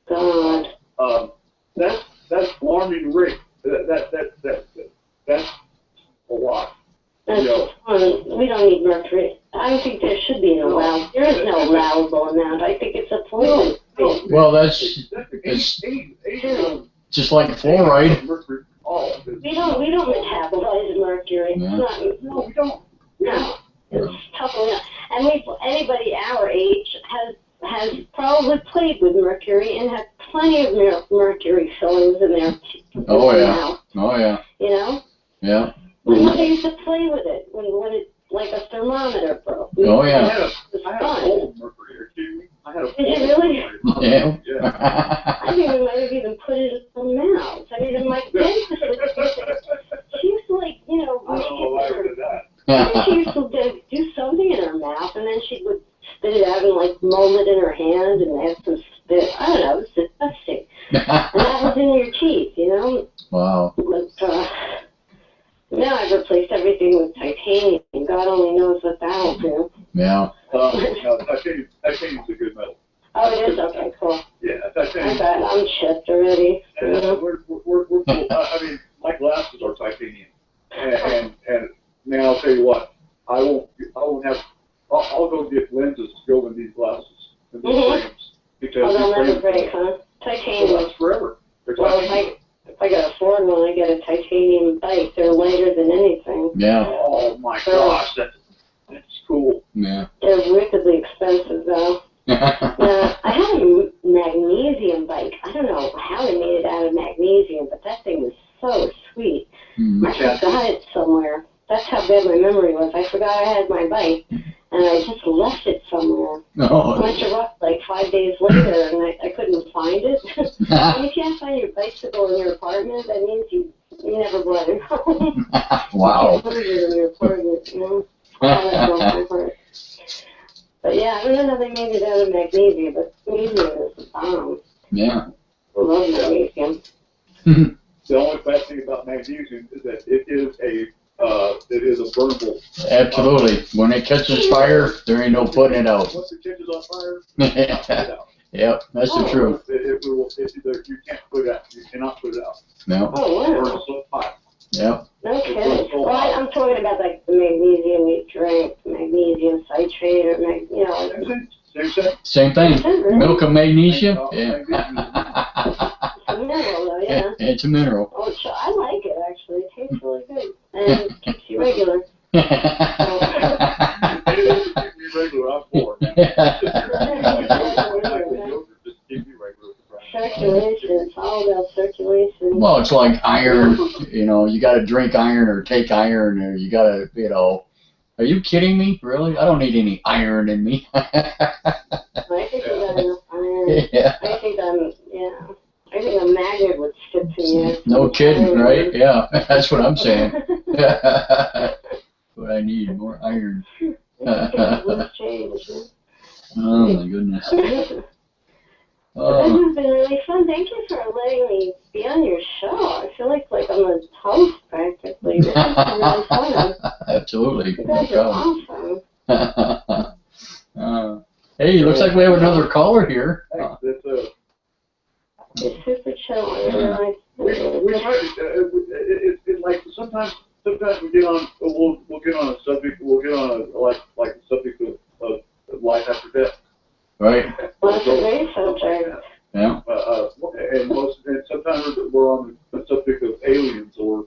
God. That's alarming rate. That's a lot. We don't need mercury. I don't think there should be an allowable. There is no allowable amount. I think it's a poison. Well, it's just like fluoride. We don't metabolize mercury. Yeah. No, we don't. No. It's tough enough. And anybody our age has probably played with mercury and had plenty of mercury fillings in their Oh yeah. mouth. Oh yeah. You know? Yeah. My mother used to play with it when it, like a thermometer broke. Oh yeah. I had a bowl of mercury. Are you kidding me? I had a bowl Did you of really? mercury. Yeah. I think we might have even put it in her mouth. I mean, my dentist, she used to, like, I don't know why I did that. she used to do something in her mouth, and then she would spit it out and, like, mold it in her hand and have some spit. I don't know, it was disgusting. And that was in your teeth, you know? Wow. But, now I replaced everything with titanium. God only knows what that'll do. Yeah. No, titanium's a good metal. Oh, it is? Okay, cool. Yeah, titanium. I'm chipped already. And we're cool. I mean, my glasses are titanium, and man, I'll tell you what, I'll go get lenses to go in these glasses, in these frames, because they'll these never frames break, huh? Titanium. will last forever. They're Well, titanium. if I got a Ford one, I get a titanium bike. They're lighter than anything. Yeah. Oh my gosh, that's cool. Yeah. They're wickedly expensive, though. Now, I had a magnesium bike. I don't know how they made it out of magnesium, but that thing was so sweet. Mhm. I forgot it somewhere. That's how bad my memory was. I forgot I had my bike, and I just left it somewhere. I Oh. went to Rock like 5 days later, and I couldn't find it. And if you can't find your bicycle in your apartment, that means you never brought it home. Wow. You can't put it in your apartment, you know? Oh, that broke my heart. But yeah, I don't know how they made it out of magnesium, but magnesium is the bomb. Yeah. I love magnesium. The only bad thing about magnesium is that it is a burnable. Absolutely. When it catches fire, there ain't no putting it out. Once it catches on fire, you can't put it out. Yep, that's the truth. You can't put it out. You cannot put it out. No. Oh, It wow. burns so hot. Yep. No kidding. Well, I'm talking about like the magnesium you drink, magnesium citrate, or you know. Same thing. Same thing. Really? Milk and magnesium. It's a mineral, though, Yeah. yeah. It's a mineral. Oh, I like it actually. It tastes really good, and it keeps you regular. Anything to keep me regular, I'm for, man. Just keep me regular. Circulation. It's all about circulation. Well, it's like iron. You know, you got to drink iron or take iron, or you got to, you know. Are you kidding me? Really? I don't need any iron in me. I think you got enough iron. Yeah. I think a magnet would stick to you. No kidding, right? Yeah, that's what I'm saying. What I need, more iron. Loose change. Oh my goodness. This Oh, has been really fun. Thank you for letting me be on your show. I feel like I'm a host practically. This has been really fun. absolutely. You No guys are problem. awesome. Hey, looks like we have another caller here. It's super chill. I realize. We try to, it's like sometimes we get on, we'll get on a subject, like a subject of life after death. Right. Well, that's a great subject. Yeah. And sometimes we're on the subject of aliens or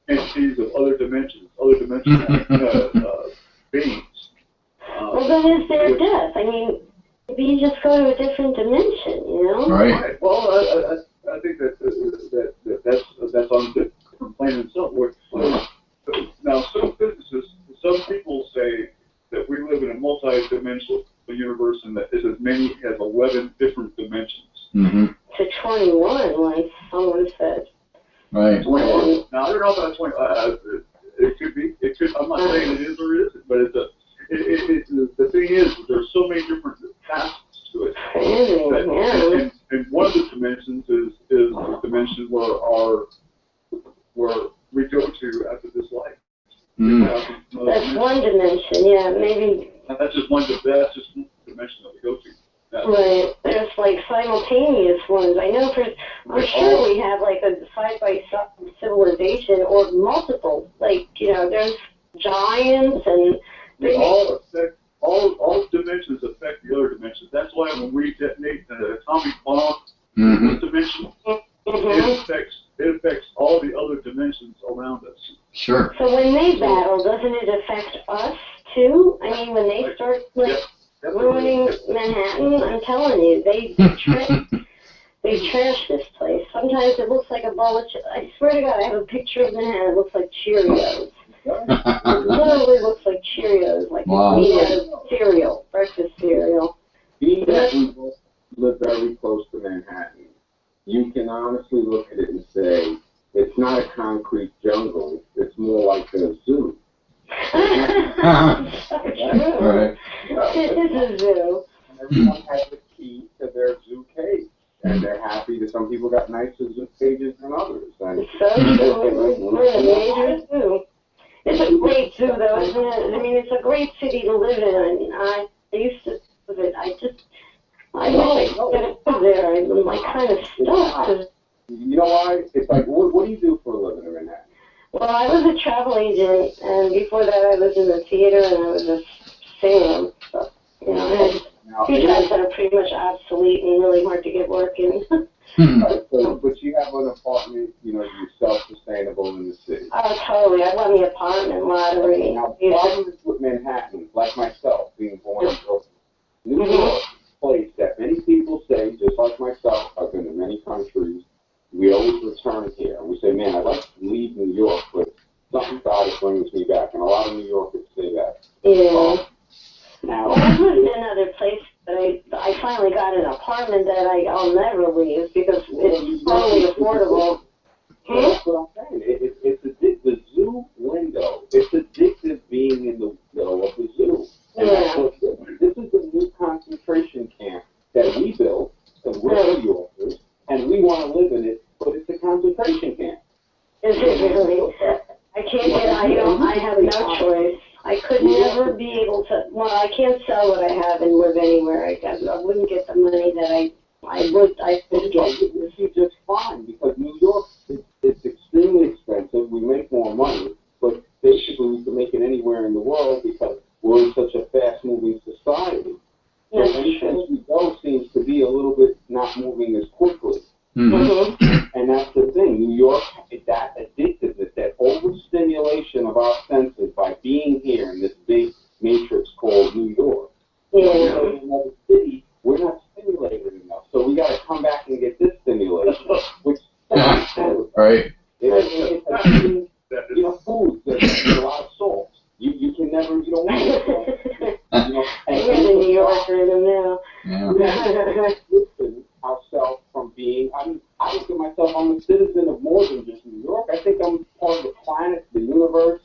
entities of other dimensions beings. Well, then is there death? I mean, maybe you just go to a different dimension, you know? Right. Well, I think that's on a different plane itself. Now, some physicists, some people say that we live in a multi-dimensional universe and that it's as many as 11 different dimensions. Mm-hmm. To 21, like someone said. Right. 21. Now, I don't know about 20. It could be. It could. I'm not saying it is or it isn't, but the thing is, there's so many different facets to it. And one of the dimensions is the dimension where we go to after this life. That's one dimension, yeah, maybe. That's just one dimension that we go to. Right. There's like simultaneous ones. I know I'm sure we have like a side-by-side civilization or multiple. Like, you know, there's giants and all dimensions affect the other dimensions. That's why when we detonate an atomic bomb in this dimension, it affects all the other dimensions around us. Sure. So when they battle, doesn't it affect us too? I mean, when they start ruining Manhattan, I'm telling you, they trash this place. Sometimes it looks like a bowl of I swear to God, I have a picture of Manhattan. It looks like Cheerios. It literally looks like Cheerios, like wow. It's made out of cereal, breakfast cereal. Being that we both live very close to Manhattan, you can honestly look at it and say, it's not a concrete jungle, it's more like a zoo. Right. It is a zoo. And everyone has the key to their zoo cage. And they're happy that some people got nicer pages than others. And So we're in a major zoo. It's a great zoo, though, isn't it? I mean, it's a great city to live in. I used to live it. I wish I could get there. I'm like kind of stuck. 'Cause, you know why? It's like, what do you do for a living in that? well, I was a travel agent, and before that I was in the theater, and I was a singer. So, you know, I had Now, two jobs that are pretty much obsolete and really hard to get work in. but you have an apartment, you know, you're self-sustainable in the city. Oh, totally. I won the apartment lottery. Now, the problem is with Manhattan, like myself, being born in Brooklyn, New York, a place that many people say, just like myself, I've been to many countries, we always return here. And we say, man, I'd like to leave New York, but something about it brings me back. And a lot of New Yorkers say that. Yeah. Now, Well, I've lived in other places, but I finally got an apartment that I'll never leave because it's totally affordable. that's what I'm saying. It's the zoo window. It's addictive being in the middle of the zoo. And that's what this is the new concentration camp that we built, and we're New Yorkers, and we want to live in it, but it's a concentration camp. Is it really? I can't get, I have no choice. I could never be able to, well, I can't sell what I have and live anywhere. I wouldn't get the money that I could get. This is just fine, because New York, it's extremely expensive. We make more money, but basically we can make it anywhere in the world because we're in such a fast-moving society. So any place we go seems to be a little bit not moving as quickly. And that's the thing. New York, that addictiveness, that overstimulation of our senses by being here in this big matrix called New York. Yeah. In another city, we're not stimulated enough. So we got to come back and get this stimulation, which right. It's you know, food, there's a lot of salt. You can never, you don't want it. You know, and I'm in New York right now. Yeah. Distance ourselves from being, I look at myself, I'm a citizen of more than just New York. I think I'm part of the planet, the universe.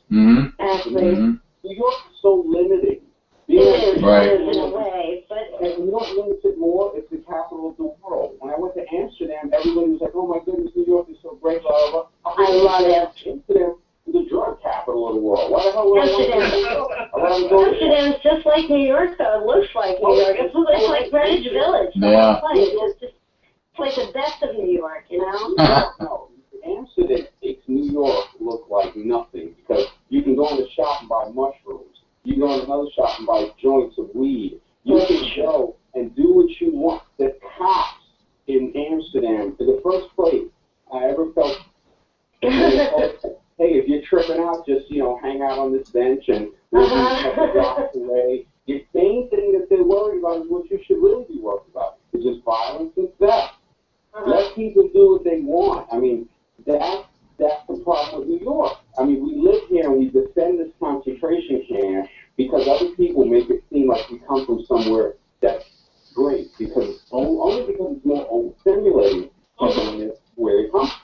Actually. New York is so limiting. It is, Right. in a way, but And you don't limit it more, it's the capital of the world. When I went to Amsterdam, everybody was like, oh my goodness, New York is so great, blah, blah, blah. I love it. Amsterdam is the drug capital of the world. Why the hell would I want to go? Amsterdam's just like New York, though. It looks like New York. It's like Greenwich Village. Yeah. It's like the best of New York, you know? No, Amsterdam makes New York look like nothing because you can go in the shop and buy mushrooms. You go in another shop and buy joints of weed. You can go and do what you want. The cops in Amsterdam is the first place I ever felt. Hey, if you're tripping out, just, you know, hang out on this bench and we'll be a couple blocks away. The main thing that they're worried about is what you should really be worried about. It's just violence and theft. Let people do what they want. I mean, that's the problem with New York. I mean, we live here and we defend this concentration camp because other people make it seem like we come from somewhere that's great, because only because it's more overstimulating where they come from.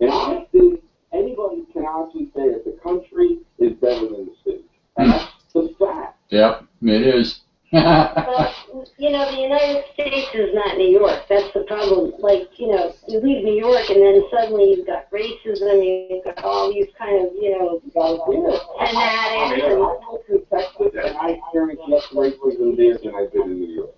And honestly, anybody can honestly say that the country is better than the city. And that's the fact. Yep, it is. But, you know, the United States is not New York. That's the problem. Like, you know, you leave New York and then suddenly you've got racism, you've got all these kind of, you know, fanatics. I moved to Texas and I experienced less racism there than I did in New York.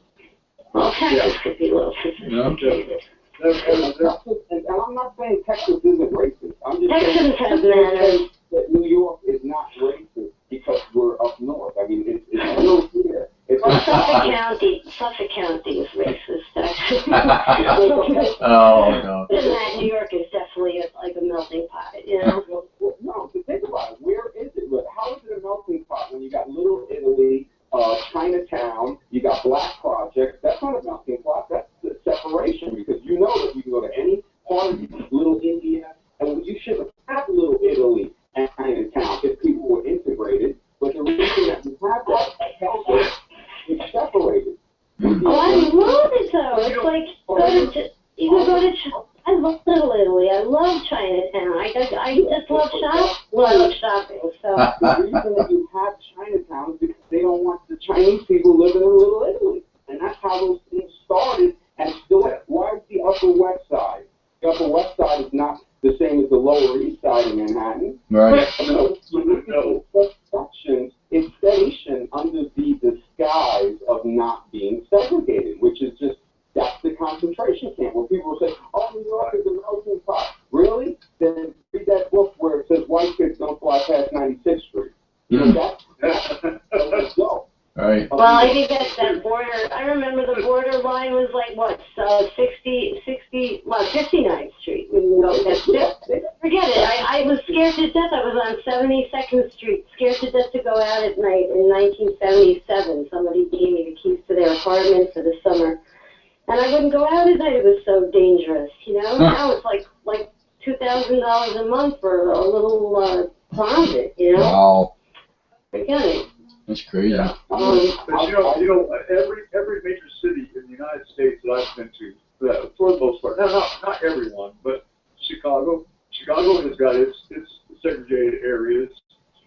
Well, Texas could be a little sophisticated. And I'm not saying Texas isn't racist. I'm just Texans have saying manners. that New York is not racist because we're up north. I mean, it's real here. Well, Suffolk County is racist, actually. Oh, no. And that New York is definitely like a melting pot, you know? Well, no, so think about it. Where is it? How is it a melting pot when you got Little Italy, Chinatown, you got Black Project? That's not a melting pot. That's the separation, because you know that you can go to any part of Little India, and you shouldn't have Little Italy and Chinatown if people were integrated. But the reason that we have that, it's separated. Oh, I love it though. It's like I love Little Italy. I love Chinatown. I just love shopping. So the reason that you have Chinatown is because they don't want the Chinese people living in Little Italy, and that's how those things started. And still, why is the Upper West Side? The Upper West Side Side is not the same as the Lower East Side of Manhattan. Right. No, such sections is stationed under the disguise of not being segregated, which is just, that's the concentration camp. Where people will say, oh, New York is a melting pot. Really? Then read that book where it says white kids don't fly past 96th Street. You know, that's let's go. Right. Well, I think that border, I remember the border line was like, what, 59th Street. When you go, forget it. I was scared to death. I was on 72nd Street, scared to death to go out at night in 1977. Somebody gave me the keys to their apartment for the summer. And I wouldn't go out at night. It was so dangerous, you know? Now it's like $2,000 a month for a little closet, you know? Wow. Forget it. That's crazy. Yeah. But you know, every major city in the United States that I've been to, for the most part, not everyone, but Chicago has got its segregated areas.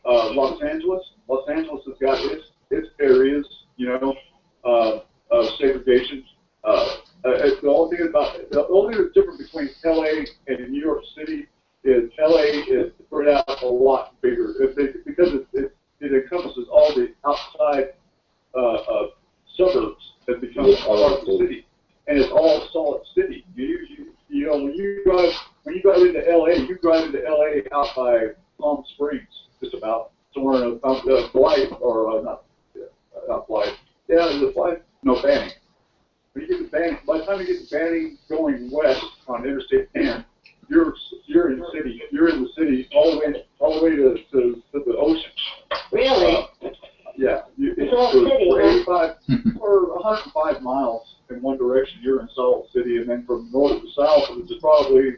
Los Angeles has got its areas, you know, of segregation. The only thing that's different between LA and New York City is LA is spread out a lot bigger because it encompasses all the outside suburbs that become part of the city, and it's all solid city. You know, when you drive into LA, you drive into LA out by Palm Springs, just about somewhere in Blythe or not Blythe. Yeah, is it Blythe? No, Banning. When you get to Banning, by the time you get to Banning going west on Interstate 10, you're in the city. You're in the city all the way to the ocean. Really? Yeah. It's all city, for 105 miles in one direction, you're in Salt City, and then from north to south, it's probably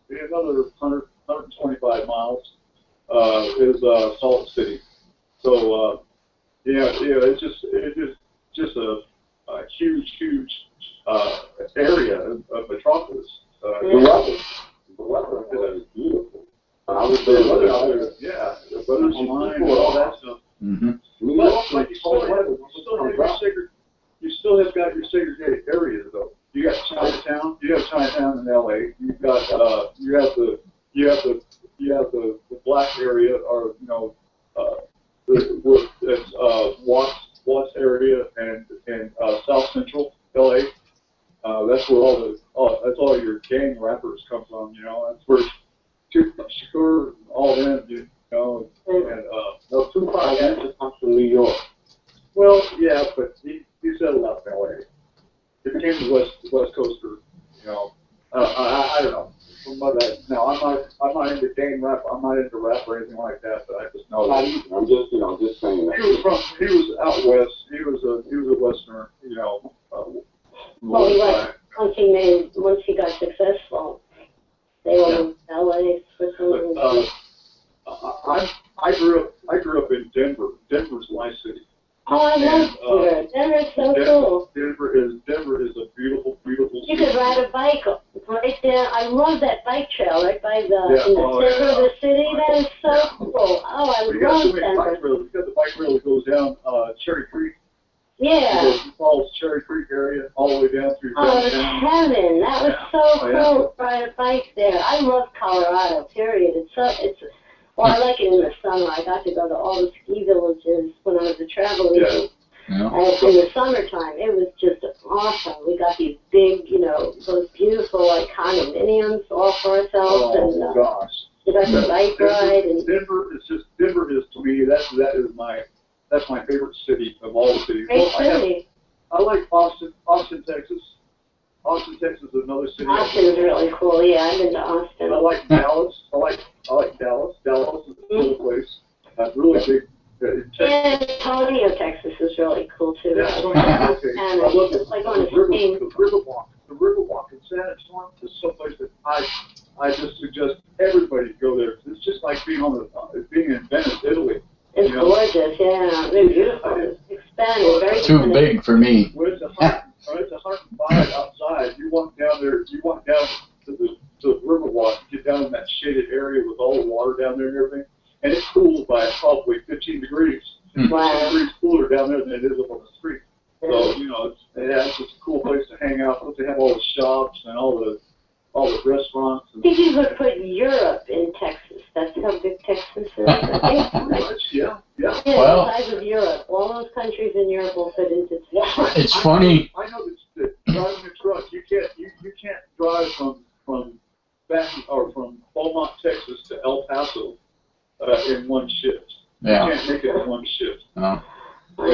another 125 miles is Salt City. So it's just a huge area of metropolis. The weather is beautiful. I was there. Yeah, the weather's fine, all that stuff. Mm-hmm. But like you still have got your segregated areas though. You got Chinatown. You have Chinatown in LA. You've got you have the black area, or you know, it's Watts area and South Central LA. That's where that's all your gang rappers come from. You know, that's where Shakur, all them, you know, and Tupac actually comes from New York. Well, yeah, but he settled out in LA. He became a West Coaster, you know. I don't know. Now I'm not into gang rap. I'm not into rap or anything like that. But I just know. I'm just saying that. He was out west. He was a Westerner, you know. Well, once he got successful, they were in LA, Switzerland. I grew up in Denver. Denver's my city. Oh, I love Denver. Denver's so cool. Denver is a beautiful city. You could ride a bike right there. I love that bike trail right by in the center of the city. That is so cool. Oh, I love Denver. We got the bike rail that goes down Cherry Creek. Yeah. It follows Cherry Creek area all the way down through downtown. Oh, it's heaven. That was so cool to ride a bike there. I love Colorado, period. Well, I like it in the summer. I got to go to all the ski villages when I was a travel agent. Yeah. And in the summertime, it was just awesome. We got these big, you know, those beautiful, like, condominiums all for ourselves. Oh, gosh. We got the bike ride. And Denver is to me, that's my favorite city of all the cities. Great city. I like Austin, Texas. Austin, Texas is another city. Austin's really cool. Yeah, I've been to Austin. I like Dallas. I like Dallas. Dallas is a cool place. Really big. San Antonio, Texas is really cool too. Yeah, okay. And it's just like on a stream. The Riverwalk in San Antonio is someplace that I just suggest everybody go there. It's just like being in Venice, Italy. It's gorgeous, yeah. It's beautiful. It's expanding, very too big for me. When it's 105 outside, you walk down there. You walk down to the Riverwalk, get down in that shaded area with all the water down there and everything, and it's cooled by probably 15 degrees. It's 15 degrees cooler down there than it is up on the street. So, you know, it's just a cool place to hang out. They have all the shops and all the all the restaurants. I think you could put Europe in Texas. That's how big Texas is. I think. Yeah. Yeah, Well, the size of Europe. All those countries in Europe will fit into Texas. it's funny. I know that driving a truck, you can't drive from Beaumont, Texas to El Paso in one shift. Yeah. You can't make it in one shift. No. You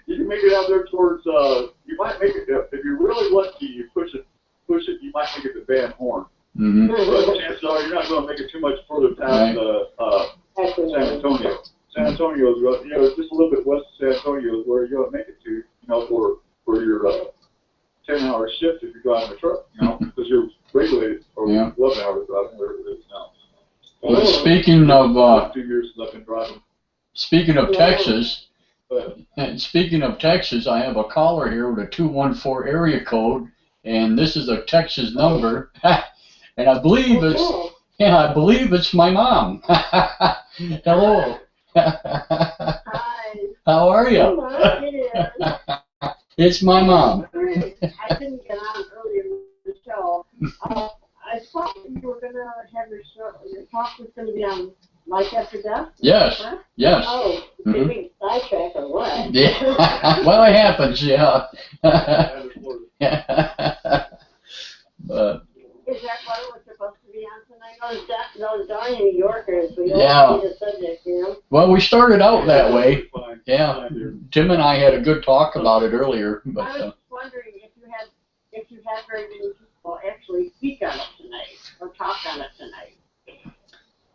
can make it out there towards. You might make it if you're really lucky. You push it. You might make it to Van Horn. Mm-hmm. But chances are you're not going to make it too much further past San Antonio. San Antonio is just a little bit west of San Antonio is where you're going to make it to. For your 10-hour shift if you're driving a truck. Because you're regulated or 11 hours driving, whatever it is now. Well, speaking of 2 years since I've been driving. Speaking of Texas, I have a caller here with a 214 area code, and this is a Texas number, and I believe it's my mom. Hello. Hi. How are you? Hello, it is. It's my mom. I couldn't get on earlier in the show. I thought you were going to have your talk was going to be on Life After Death. Yes. Correct? Yes. Oh, did we sidetrack or what? Yeah. Well, it happens. Yeah. But. Is that what it was supposed to be on tonight? Those darn New Yorkers, we Yeah. always need a subject, you know? Well, we started out that way. Yeah. Tim and I had a good talk about it earlier. But, I was wondering if you had very many people actually speak on it tonight or talk on it tonight.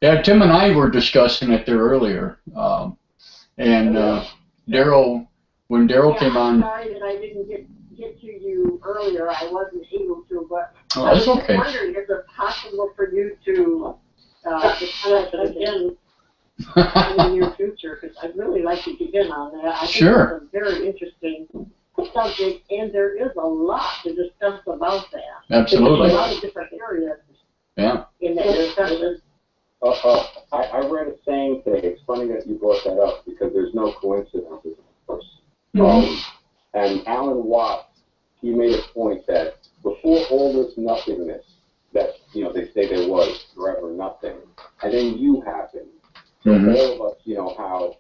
yeah, Tim and I were discussing it there earlier. And Daryl, when Daryl came on. I'm sorry that I didn't get to you earlier. I wasn't able to, but Oh, that's I was okay. wondering, is it possible for you to discuss it again in the near future? Because I'd really like to get in on that. I think Sure. it's a very interesting subject, and there is a lot to discuss about that. Absolutely. There's a lot of different areas Yeah. in that discussion. I read a saying today. It's funny that you brought that up because there's no coincidences, of course. And Alan Watts, he made a point that before all this nothingness that they say there was forever nothing, and then you happened. So all of us, how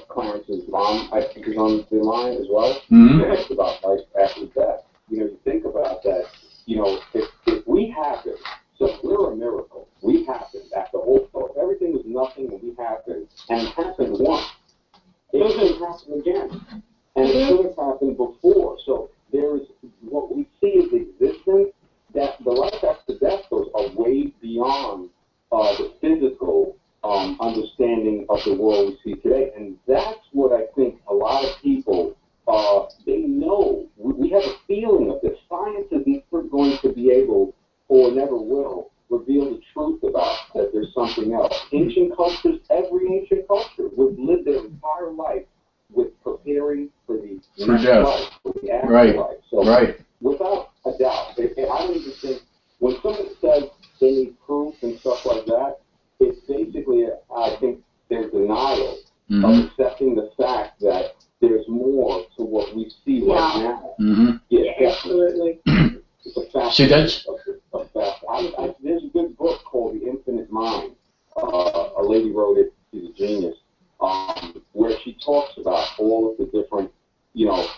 Clarence's mom, I think, is on the line as well. It's about life after death. You think about that. If we happen, so we're a miracle. We happened after all. So if everything was nothing and we happened, and it happened once, it doesn't happen again. And it should have happened before. So there's what we see as existence, that the life after death goes way beyond the physical understanding of the world we see today. And that's what I think a lot of people, they know. We have a feeling of this. Science is never going to be able, or never will, reveal the truth about that there's something else. Ancient cultures, every ancient culture would live their entire life with preparing for the next life, for the afterlife. So without a doubt, I don't even think, when someone says they need proof and stuff like that, it's basically, I think, their denial of accepting the fact that there's more to what we see right now. Yeah, absolutely. It's a fact. See, that's... There's a good book called The Infinite Mind. A lady wrote it. She's a genius. Where she talks about all of the different,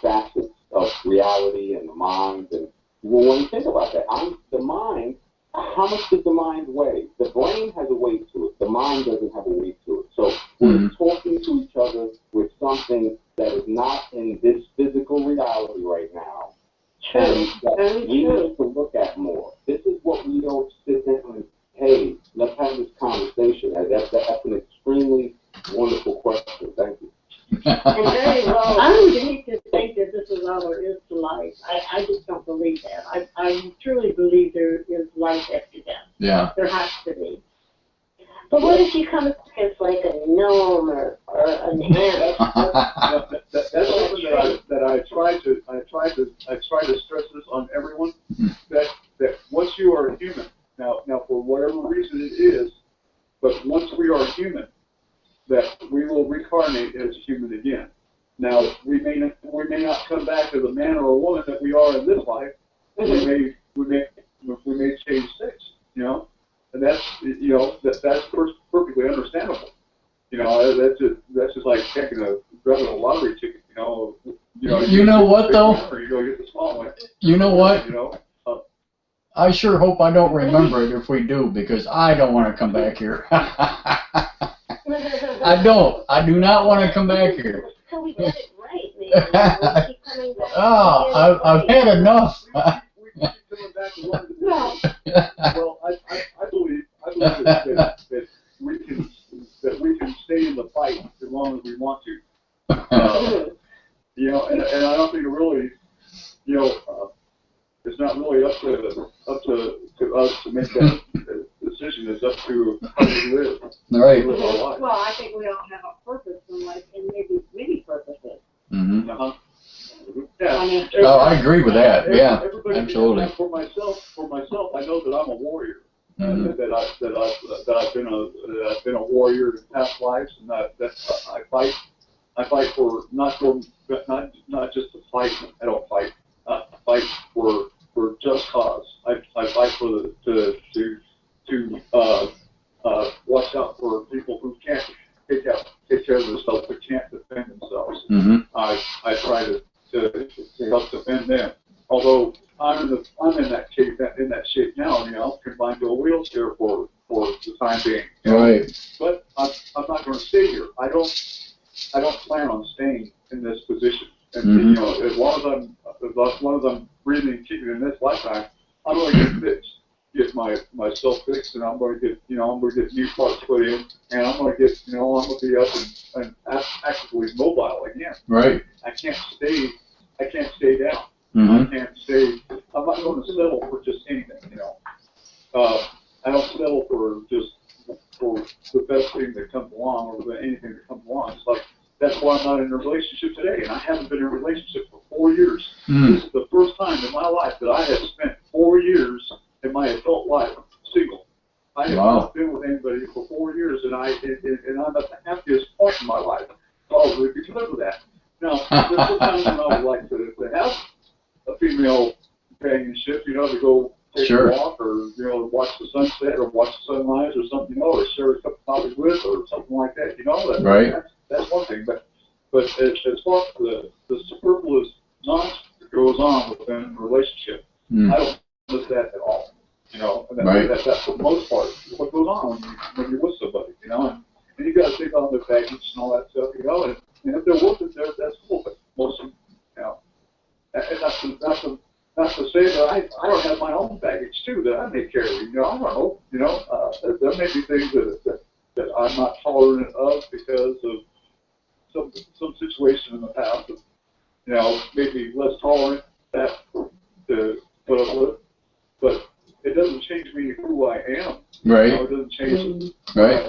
facets of reality and the mind. And when you think about that, the mind, how much does the mind weigh? The brain has a weight to it. The mind doesn't have a weight to it. So we're talking to each other with something that is not in this physical reality right now. And that we need to look at more. This is what we don't sit down and, hey, let's have this conversation. That's an extremely wonderful question. Thank you. And very well, I would hate to think that this is all there is to life. I just don't believe that. I truly believe there is life after death. Yeah. There has to be. But what if you come as like a gnome or an ant? That's something that I try to stress this on everyone, that once you are a human, now for whatever reason it is, but once we are human, that we will reincarnate as a human again. Now we may not come back as a man or a woman that we are in this life. We made change 6, you know, and that's, you know, that's perfectly understandable. You know, that's just like taking grabbing a lottery ticket, you know. You know what though? Or you go get the small one. You know what? You know. I sure hope I don't remember it if we do, because I don't want to come back here. I don't. I do not want to come back here. Until we get it right, maybe. We'll keep coming back. Oh, I've had enough. We keep coming back to one. Well, I believe that we can stay in the fight as long as we want to. You know, and I don't think it really, you know, it's not really up to us to make that decision. It's up to how we live. Right. Live our life. Well, I think we all have a purpose in life, and maybe many purposes. Mm-hmm. Yeah. Oh, I agree with that. Yeah, Everybody, absolutely. For myself, I know that I'm a warrior. Mm-hmm. That I've been a warrior in past lives, and that I fight for not just to fight. I don't fight. I fight for just cause. I fight for to watch out for people who can't take care of themselves, who can't defend themselves. Mm-hmm. I try to help defend them. Although I'm in that shape now, you know, confined to a wheelchair for the time being. Right. But I'm not going to stay here. I don't plan on staying in this position. And you know, as long as I'm breathing and kicking in this lifetime, I'm going to get fixed, get myself fixed, and I'm going to get new parts put in, and I'm going to be up and actively mobile again. Right. I can't stay down. Mm-hmm. I'm not going to settle for just anything, you know. I don't settle for the best thing that comes along or anything that comes along. It's like, that's why I'm not in a relationship today, and I haven't been in a relationship for 4 years. Mm. This is the first time in my life that I have spent 4 years in my adult life single. I have not been with anybody for 4 years, and I'm at the happiest point in my life, probably because of that. Now, there's sometimes when I would like to have a female companionship, you know, to go take a walk, or, you know, watch the sunset, or watch the sunrise, or something, you know, or share a cup of coffee with, or something like that, you know. That's one thing, but as far as the superfluous nonsense that goes on within a relationship, I don't miss that at all. You know, and that's for the most part what goes on when you're with somebody, you know, and you got to take on their baggage and all that stuff, you know, and if they're worth it, that's cool, but most of them, you know, and not to say that I don't have my own baggage too that I may carry, you know, I don't know, you know, there may be things that I'm not tolerant of because of some situation in the past that, you know, maybe less tolerant that to put up with, but it doesn't change me who I am. Right. You know, it doesn't change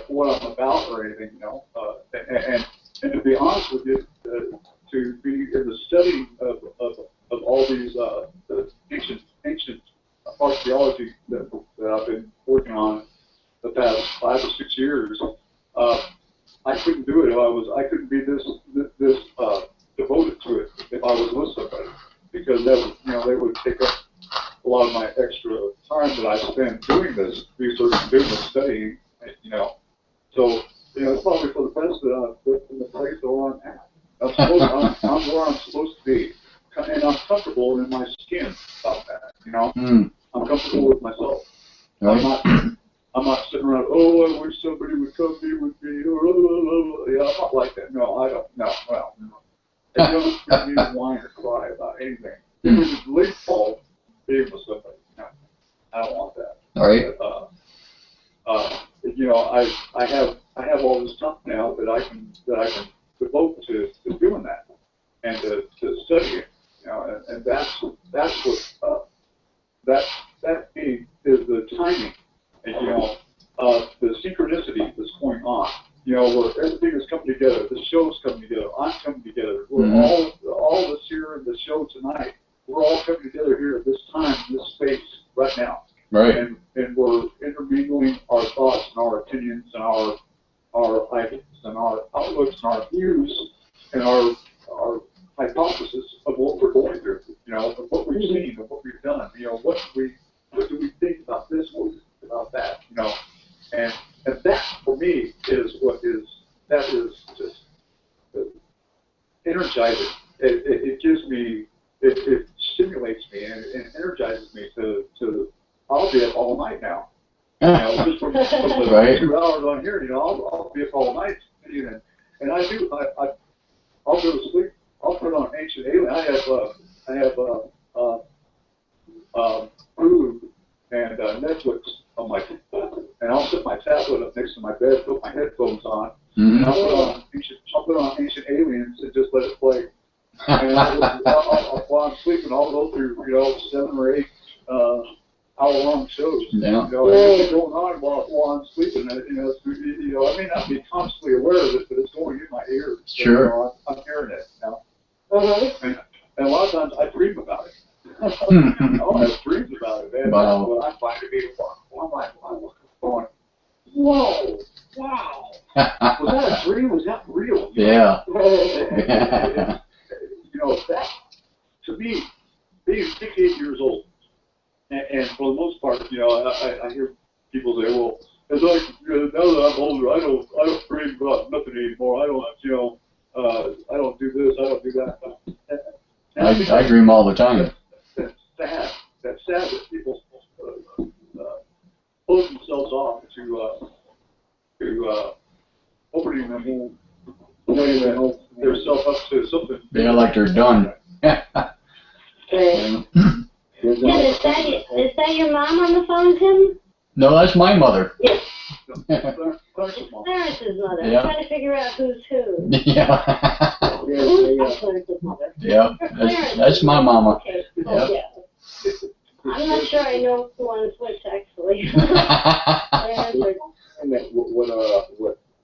what I'm about or anything, you know. And to be honest with you, to be in the study of all these ancient archaeology that I've been working on the past 5 or 6 years, I couldn't do it if I couldn't be this devoted to it if I was with somebody, because that would, you know, they would take up a lot of my extra time that I spend doing this research and doing this studying, you know. So, you know, it's probably for the best that I'm in the place where I'm at. I'm where I'm supposed to be, and I'm comfortable in my skin about that, you know. I'm comfortable with myself. I'm not sitting around, oh, I wish somebody would come be with me. Yeah, I'm not like that. No, I don't. No, well, no. It doesn't make me whine or cry about anything. It was the least fault being with somebody. No, I don't want that. All right. You know, I have all this stuff now that I can devote to doing that and to studying. You know, and that's what that is the timing. And, you know, the synchronicity that's going on, you know, where everything is coming together, the show's coming together, I'm coming together, we're all of us here in the show tonight, we're all coming together here at this time, in this space, right now. Right. And we're intermingling our thoughts and our opinions and our ideas and our outlooks and our views and our hypothesis of what we're going through, you know, of what we've seen, of what we've done, you know, what we Just from the Right. 2 hours on here, I'll be up all night, and I'll go to sleep. I'll put on Ancient Alien. I have Hulu and Netflix on my, and I'll set my tablet up next to my bed, put my headphones on, and I'll put on Ancient Aliens and just let it play. And while I'm sleeping, I'll go through 7 or 8 hour-long shows. Yeah. And it's going on while I'm sleeping. I may not be consciously aware of it, but it's going in my ears. So, Sure. I'm hearing it now. Uh-huh. And a lot of times I dream about it. I'll have dreams about it, man. Wow. Well, I find it beautiful. I'm like, wow, going, whoa, wow. Was that a dream? Was that real? Yeah. That, to me, being 68 years old, and for the most part, I hear people say, well, it's like, now that I'm older, I don't dream about nothing anymore. I don't do this, I don't do that. I dream all the time. That's sad. That's sad that people close themselves off to opening themselves up to something. Yeah, like they're done. Tim, is that your mom on the phone, Tim? No, that's my mother. Yes. Clarence's mom. Clarence's mother. Yeah. I'm trying to figure out who's who. Yeah. Who's Clarence's mother? Yeah, that's my mama. Okay. Yep. Oh, yeah. I'm not sure I know who one's which, actually.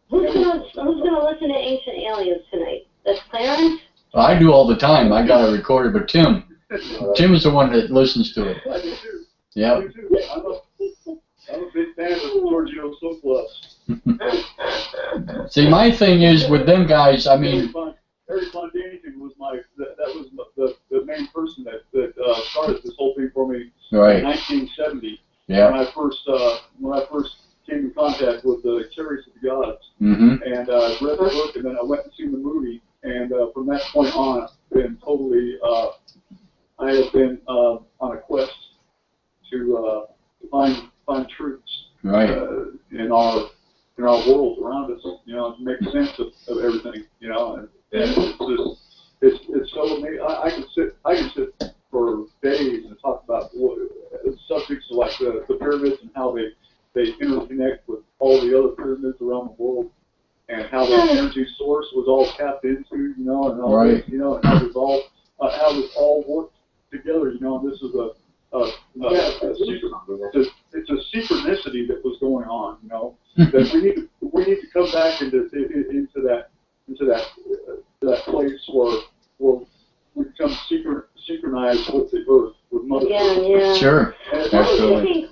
Who's gonna listen to Ancient Aliens tonight? That's Clarence? I do all the time. I got it recorded, but Tim is the one that listens to it. I do too. Yeah. I do too. I'm a big fan of Giorgio Soklas. See, my thing is with them guys, I mean, Eric Von Däniken was that was the main person that started this whole thing for me right. in 1970. Yeah. When I first came in contact with the Chariots of the Gods, Mm-hmm. and read the book, and then I went and seen the movie, and from that point on, I've been totally, I have been on a quest to find truths Right. in our world around us, to make sense of everything, and it's so amazing. I can sit for days and talk about subjects like the pyramids and how they interconnect with all the other pyramids around the world, and how that energy source was all tapped into, and all right. this, and how this all worked together, and this is it's a synchronicity that was going on, that we need to come back into that place where we become synchronized with the earth, with Mother Earth. Yeah. Sure. Absolutely.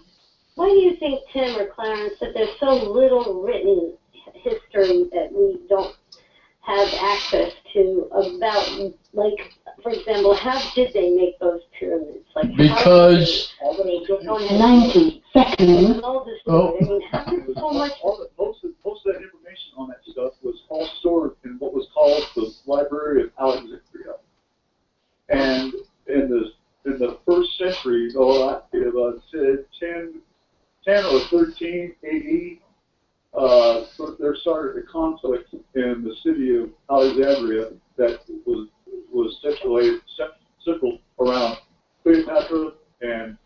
Why do you think, Tim or Clarence, that there's so little written history that we don't have access to about, like, for example, how did they make those pyramids? Like, because 90 seconds. Oh. I mean, how did so much? Most of that information on that stuff was all stored in what was called the Library of Alexandria, and in the first century, about 10 or 13 AD, there started a conflict in the city of Alexandria that was central around Cleopatra and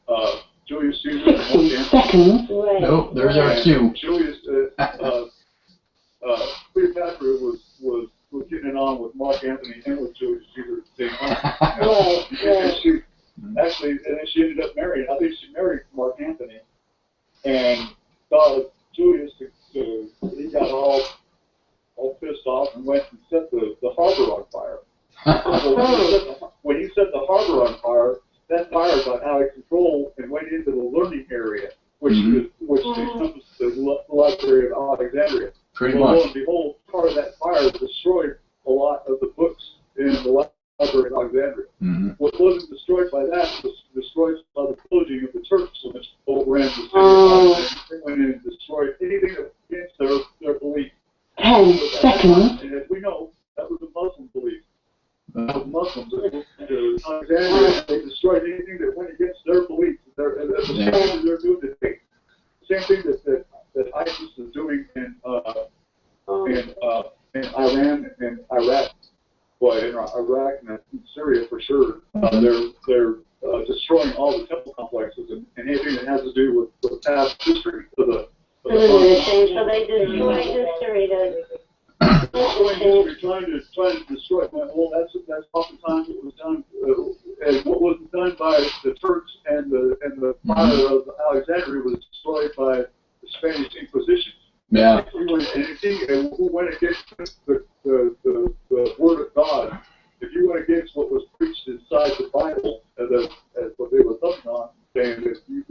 Julius Caesar. 60 seconds. Right. Nope, there's our cue. Cleopatra was getting it on with Mark Antony and with Julius Caesar at the same time. And then she ended up marrying. I think she married Mark Antony, and Julius, he got all pissed off and went and set the harbor on fire. When he set the harbor on fire, that fire got out of control and went into the learning area, which encompassed the Library of Alexandria. Pretty Lo much. and behold, part of that fire destroyed a lot of the books in the Library of Alexandria. Mm-hmm. What wasn't destroyed by that was destroyed by the pillaging of the Turks, which overran the city of Alexandria. They went in and destroyed anything against their belief. 10 seconds. And as we know, that was a Muslim belief. The Muslims, Alexandria, they destroyed anything that went against their beliefs. The same thing they're doing today. The same thing that ISIS is doing in Iran and Iraq, well, in Iraq and in Syria for sure. They're destroying all the temple complexes and anything that has to do with past history of the. So they destroy history to. Trying to destroy it. Well, that's oftentimes what was done, and what was done by the Turks and the fire of Alexandria was destroyed by the Spanish Inquisition. Yeah. And who went against the word of God? If you went against what was preached inside the Bible, as what they were thumping on, saying that you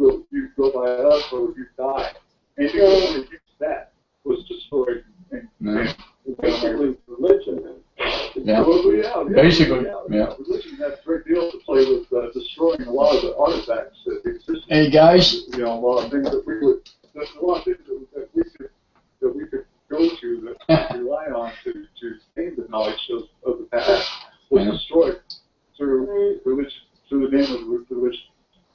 go by us or you die. Anything that went against that was destroyed. Basically, religion. Yeah. Well, Basically, yeah. Religion has a great deal to play with destroying a lot of the artifacts that exist. Hey guys. You know, a lot of things that we would, there's a lot of things that we could go to that we rely on to gain the knowledge of the past was destroyed through religion, through the name of religion.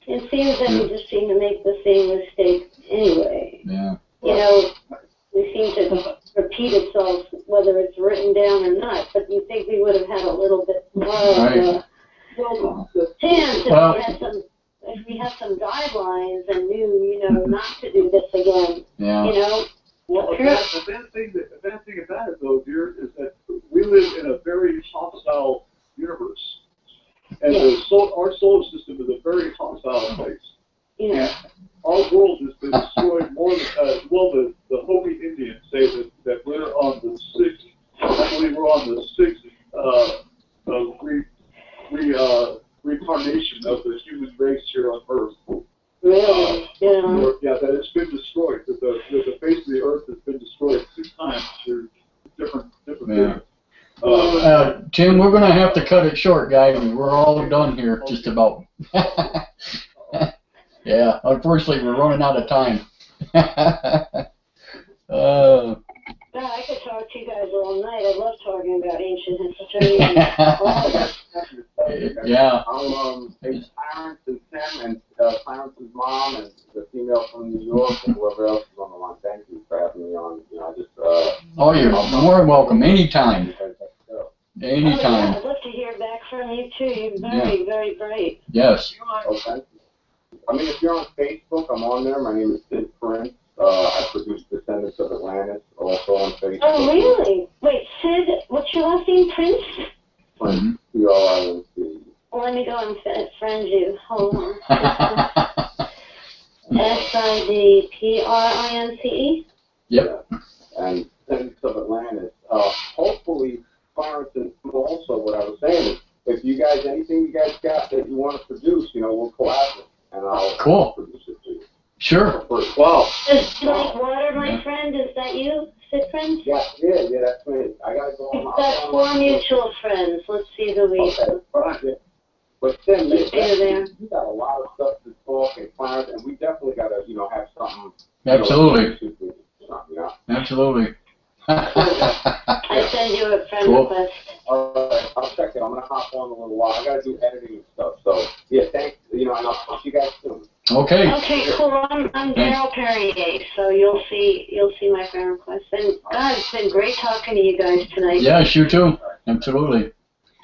It seems that we just seem to make the same mistake anyway. Yeah. You know, we seem to repeat itself whether it's written down or not, but you think we would have had a little bit more of a chance if we had some guidelines and knew, you know, not to do this again. Yeah. You know? Well, the bad thing about it, though, dear, is that we live in a very hostile universe. And our solar system is a very hostile place. Yeah. And our world has been destroyed more than, the Hopi Indians say that we're on the sixth, I believe we're on the sixth reincarnation of the human race here on Earth. Really? Yeah, that it's been destroyed. That the face of the Earth has been destroyed 6 times through different things. Tim, we're going to have to cut it short, guys. We're all done here, just about. Yeah, unfortunately, we're running out of time. Yeah, I could talk to you guys all night. I love talking about ancient history and all that stuff. Yeah. Clarence and Tim and Clarence's mom and the female from New York and whoever else is on the line. Thank you for having me on. You know, I just. Oh, you're more than welcome. Anytime. Anytime. Oh, yeah, I'd love to hear back from you too. You're very, very bright. Yes. Okay. I mean, if you're on Facebook, I'm on there. My name is Sid Prince. I produce Descendants of Atlantis, also on Facebook. Oh, really? Wait, Sid, what's your last name, Prince? Prince, P-R-I-N-C. Well, let me go and friend you. Hold on. S-I-D-P-R-I-N-C-E? Yep. And Descendants of Atlantis. Hopefully, Clarence and also what I was saying is, if you guys, anything you guys got that you want to produce, you know, we'll collaborate, and I'll produce it to you. Sure. Wow. Is Like Water, my friend, is that you, Sid Prince? Yeah, that's me. I gotta go on. That's 4 mutual friends. Let's see who we. Okay. But then You got a lot of stuff to talk and Clarence, and we definitely gotta, you know, have something. Absolutely. Yeah. Absolutely. I send you a friend request. All right, I'll check it. I'm gonna hop on in a little while. I gotta do editing and stuff. So yeah, thanks. You know, and I'll talk to you guys soon. Okay. Okay, cool. I'm Daryl Perrier, so you'll see my friend request. And God, it's been great talking to you guys tonight. Yes, you too. Absolutely.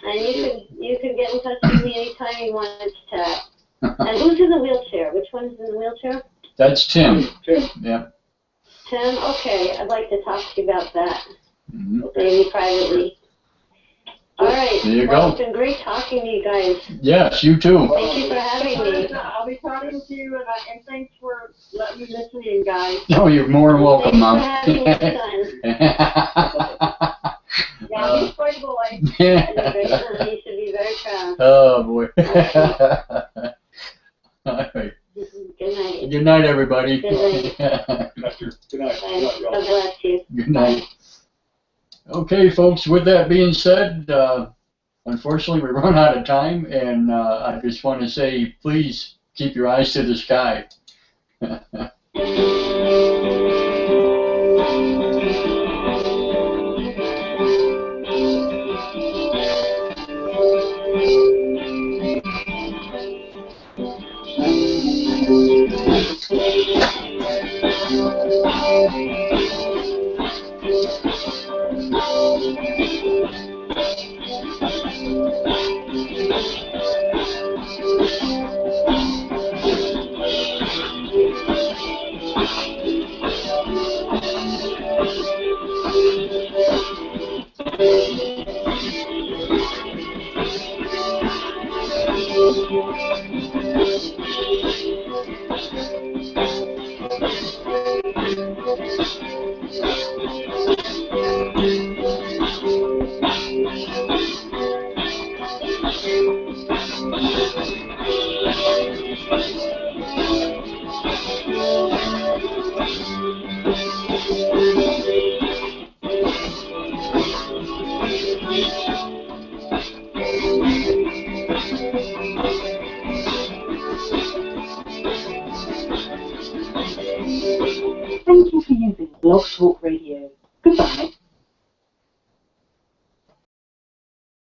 And you can get in touch with me anytime you want to chat. And who's in the wheelchair? Which one's in the wheelchair? That's Tim. Yeah. Tim? Okay, I'd like to talk to you about that. Mm-hmm. Maybe privately. All right. There you Well, go. it's been great talking to you guys. Yes, you too. Thank you for having me. I'll be talking to you, and thanks for letting me listen in, guys. Oh, you're more than welcome, Mom. Thanks for having me, son. Yeah, he's quite a boy. He should be very proud. Oh, boy. All right. Good night. Good night, everybody. Good night. Good night. God bless you. Good night. Okay, folks, with that being said, unfortunately, we run out of time, and I just want to say, please keep your eyes to the sky. Thank you for using Blog Talk Radio. Goodbye.